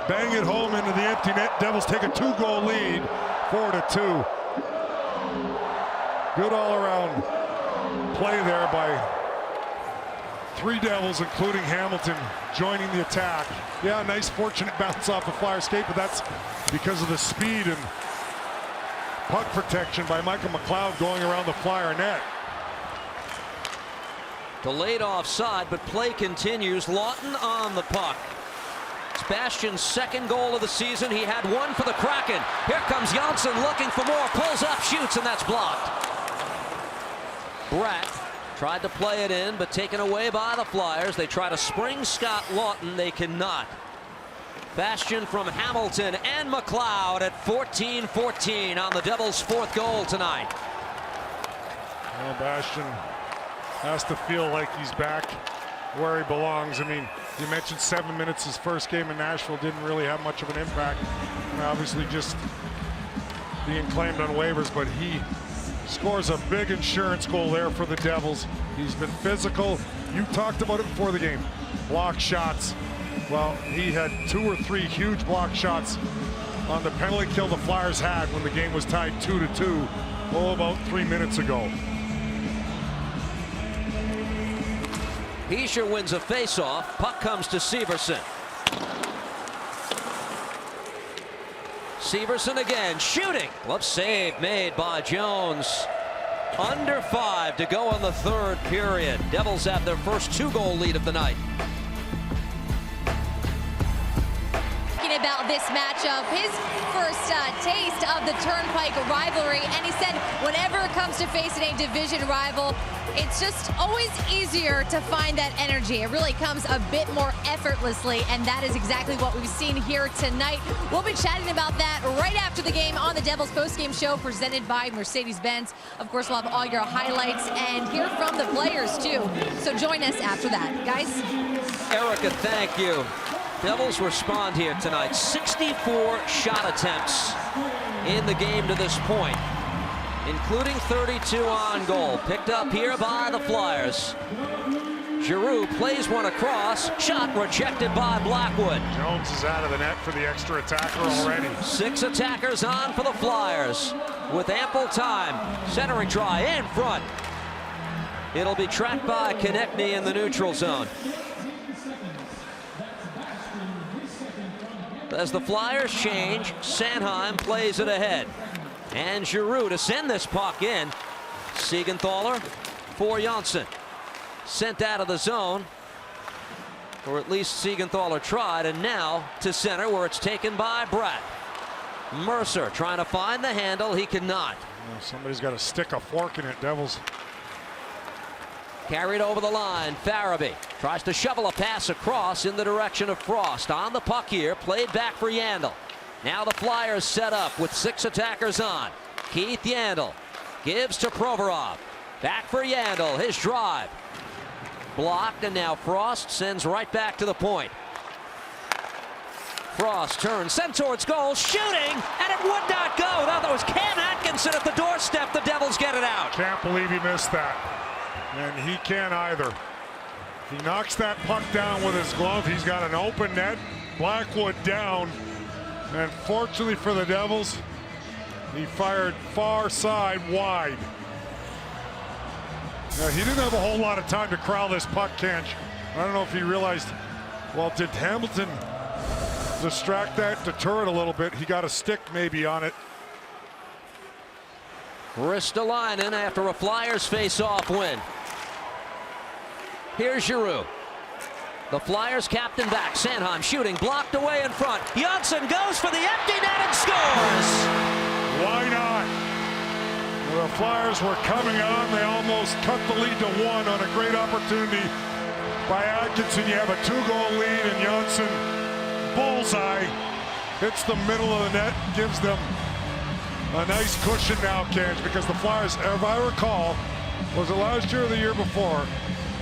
bang it home into the empty net. Devils take a 2-goal lead, 4-2. Good all-around play there by 3 Devils, including Hamilton, joining the attack. Yeah, nice fortunate bounce off a Flyer skate, but that's because of the speed and puck protection by Michael McLeod going around the Flyer net. Delayed offside, but play continues. Lawton on the puck. It's Bastian's 2nd goal of the season. He had 1 for the Kraken. Here comes Janssen looking for more. Pulls up, shoots, and that's blocked. Bratt tried to play it in, but taken away by the Flyers. They try to spring Scott Lawton. They cannot. Bastian from Hamilton and McLeod at 14-14 on the Devils' 4th goal tonight. Well, Bastian has to feel like he's back where he belongs. I mean, you mentioned 7 minutes. His first game in Nashville didn't really have much of an impact. And obviously just being claimed on waivers, but he scores a big insurance goal there for the Devils. He's been physical. You talked about it before the game. Block shots. Well, he had 2 or 3 huge block shots on the penalty kill the Flyers had when the game was tied 2-2, about 3 minutes ago. Hischier wins a face-off. Puck comes to Severson. Severson again, shooting. Glove save made by Jones. Under 5 to go in the 3rd period. Devils have their first 2-goal lead of the night. About this matchup, his first taste of the Turnpike rivalry, and he said whenever it comes to facing a division rival, it's just always easier to find that energy. It really comes a bit more effortlessly, and that is exactly what we've seen here tonight. We'll be chatting about that right after the game on the Devils postgame show presented by Mercedes-Benz. Of course, we'll have all your highlights and hear from the players too. So join us after that, guys. Erica, thank you. Devils respond here tonight. 64 shot attempts in the game to this point, including 32 on goal. Picked up here by the Flyers. Giroux plays one across. Shot rejected by Blackwood. Jones is out of the net for the extra attacker already. 6 attackers on for the Flyers with ample time. Centering try in front. It'll be tracked by Konechny in the neutral zone. As the Flyers change, Sanheim plays it ahead. And Giroux to send this puck in. Siegenthaler for Janssen. Sent out of the zone, or at least Siegenthaler tried, and now to center where it's taken by Bratt. Mercer trying to find the handle. He cannot. Well, somebody's got to stick a fork in it, Devils. Carried over the line. Farabee tries to shovel a pass across in the direction of Frost. On the puck here, played back for Yandel. Now the Flyers set up with 6 attackers on. Keith Yandel gives to Provorov. Back for Yandel. His drive. Blocked, and now Frost sends right back to the point. Frost turns, sent towards goal, shooting, and it would not go. Now that was Cam Atkinson at the doorstep. The Devils get it out. Can't believe he missed that. And he can't either. He knocks that puck down with his glove. He's got an open net. Blackwood down. And fortunately for the Devils, he fired far side wide. Now, he didn't have a whole lot of time to corral this puck, Kench. I don't know if he realized, well, did Hamilton distract that, deter it a little bit? He got a stick maybe on it. Ristolainen after a Flyers face-off win. Here's Giroux. The Flyers captain back. Sanheim shooting, blocked away in front. Janssen goes for the empty net and scores! Why not? The Flyers were coming on. They almost cut the lead to 1 on a great opportunity by Atkinson. You have a 2-goal lead, and Janssen, bullseye, hits the middle of the net, gives them a nice cushion now, Kench, because the Flyers, if I recall, was it last year or the year before?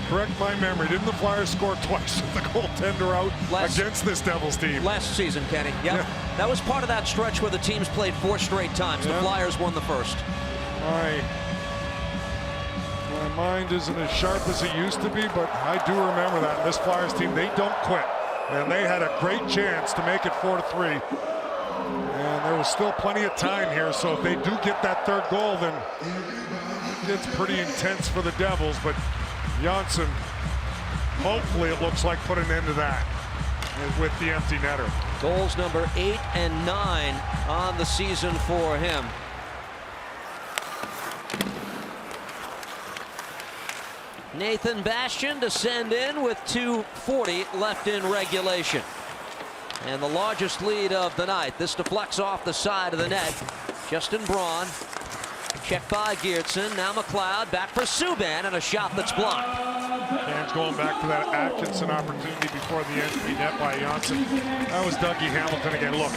Correct my memory. Didn't the Flyers score twice with the goaltender out against this Devils team? Last season, Kenny. Yep. Yeah. That was part of that stretch where the teams played 4 straight times. The Flyers won the first. My mind isn't as sharp as it used to be, but I do remember that. This Flyers team, they don't quit. And they had a great chance to make it 4-3. And there was still plenty of time here, so if they do get that 3rd goal, then it gets pretty intense for the Devils. But Janssen, hopefully it looks like, put an end to that with the empty netter. Goals number 8 and 9 on the season for him. Nathan Bastian to send in with 2:40 left in regulation. And the largest lead of the night. This deflects off the side of the net. Justin Braun. Checked by Geertsen. Now McLeod back for Subban, and a shot that's blocked. Fans going back to that Atkinson opportunity before the empty net by Janssen. That was Dougie Hamilton again. Look,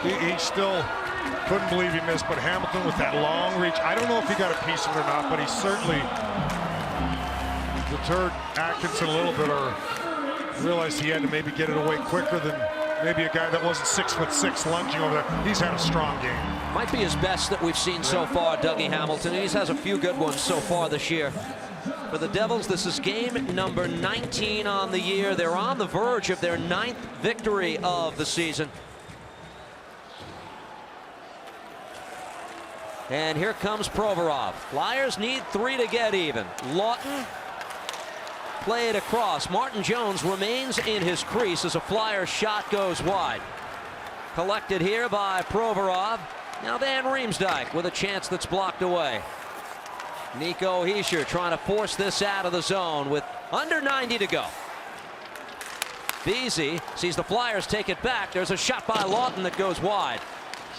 he still couldn't believe he missed, but Hamilton with that long reach. I don't know if he got a piece of it or not, but he certainly deterred Atkinson a little bit, or realized he had to maybe get it away quicker than maybe a guy that wasn't 6'6" lunging over there. He's had a strong game. Might be his best that we've seen so far, Dougie Hamilton. He has a few good ones so far this year. For the Devils, this is game number 19 on the year. They're on the verge of their 9th victory of the season. And here comes Provorov. Flyers need 3 to get even. Lawton played across. Martin Jones remains in his crease as a Flyer shot goes wide. Collected here by Provorov. Now Van Riemsdyk with a chance that's blocked away. Nico Hischier trying to force this out of the zone with under 90 to go. Beasy sees the Flyers take it back. There's a shot by Lawton that goes wide.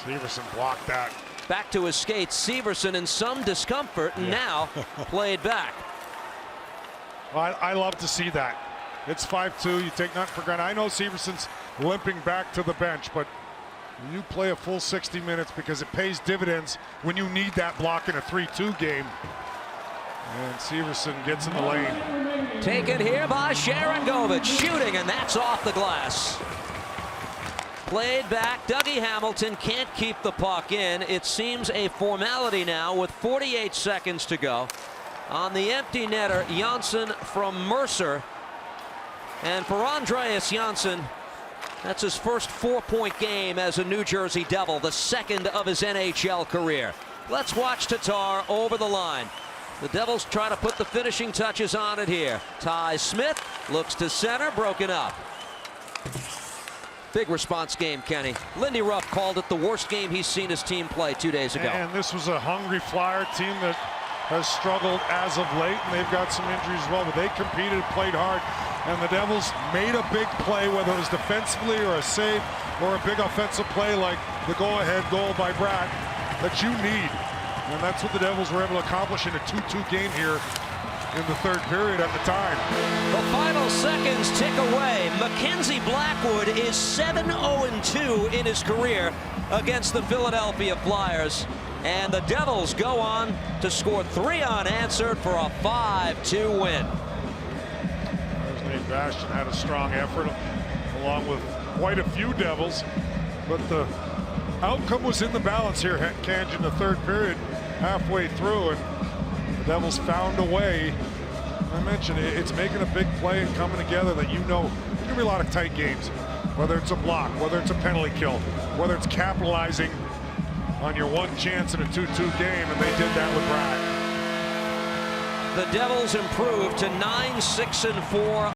Severson blocked that. Back to his skates. Severson in some discomfort, and now played back. Well, I love to see that. It's 5-2. You take nothing for granted. I know Severson's limping back to the bench, but you play a full 60 minutes because it pays dividends when you need that block in a 3-2 game. And Severson gets in the lane. Taken here by Sharangovich, shooting, and that's off the glass. Played back. Dougie Hamilton can't keep the puck in. It seems a formality now with 48 seconds to go. On the empty netter, Janssen from Mercer. And for Andreas Janssen, that's his first 4-point game as a New Jersey Devil, the second of his NHL career. Let's watch Tatar over the line. The Devils try to put the finishing touches on it here. Ty Smith looks to center, broken up. Big response game, Kenny. Lindy Ruff called it the worst game he's seen his team play 2 days ago. And this was a hungry Flyer team that has struggled as of late, and they've got some injuries as well, but they competed, played hard, and the Devils made a big play, whether it was defensively or a save or a big offensive play like the go-ahead goal by Bratt that you need. And that's what the Devils were able to accomplish in a 2-2 game here in the third period at the time. The final seconds tick away. Mackenzie Blackwood is 7-0-2 in his career against the Philadelphia Flyers. And the Devils go on to score 3 unanswered for a 5-2 win. There's Nate Bastian had a strong effort along with quite a few Devils, but the outcome was in the balance here, Kanj, in the third period, halfway through, and the Devils found a way. I mentioned it's making a big play and coming together that there's going to be a lot of tight games, whether it's a block, whether it's a penalty kill, whether it's capitalizing on your one chance in a 2-2 game, and they did that with Bratt. The Devils improved to 9-6-4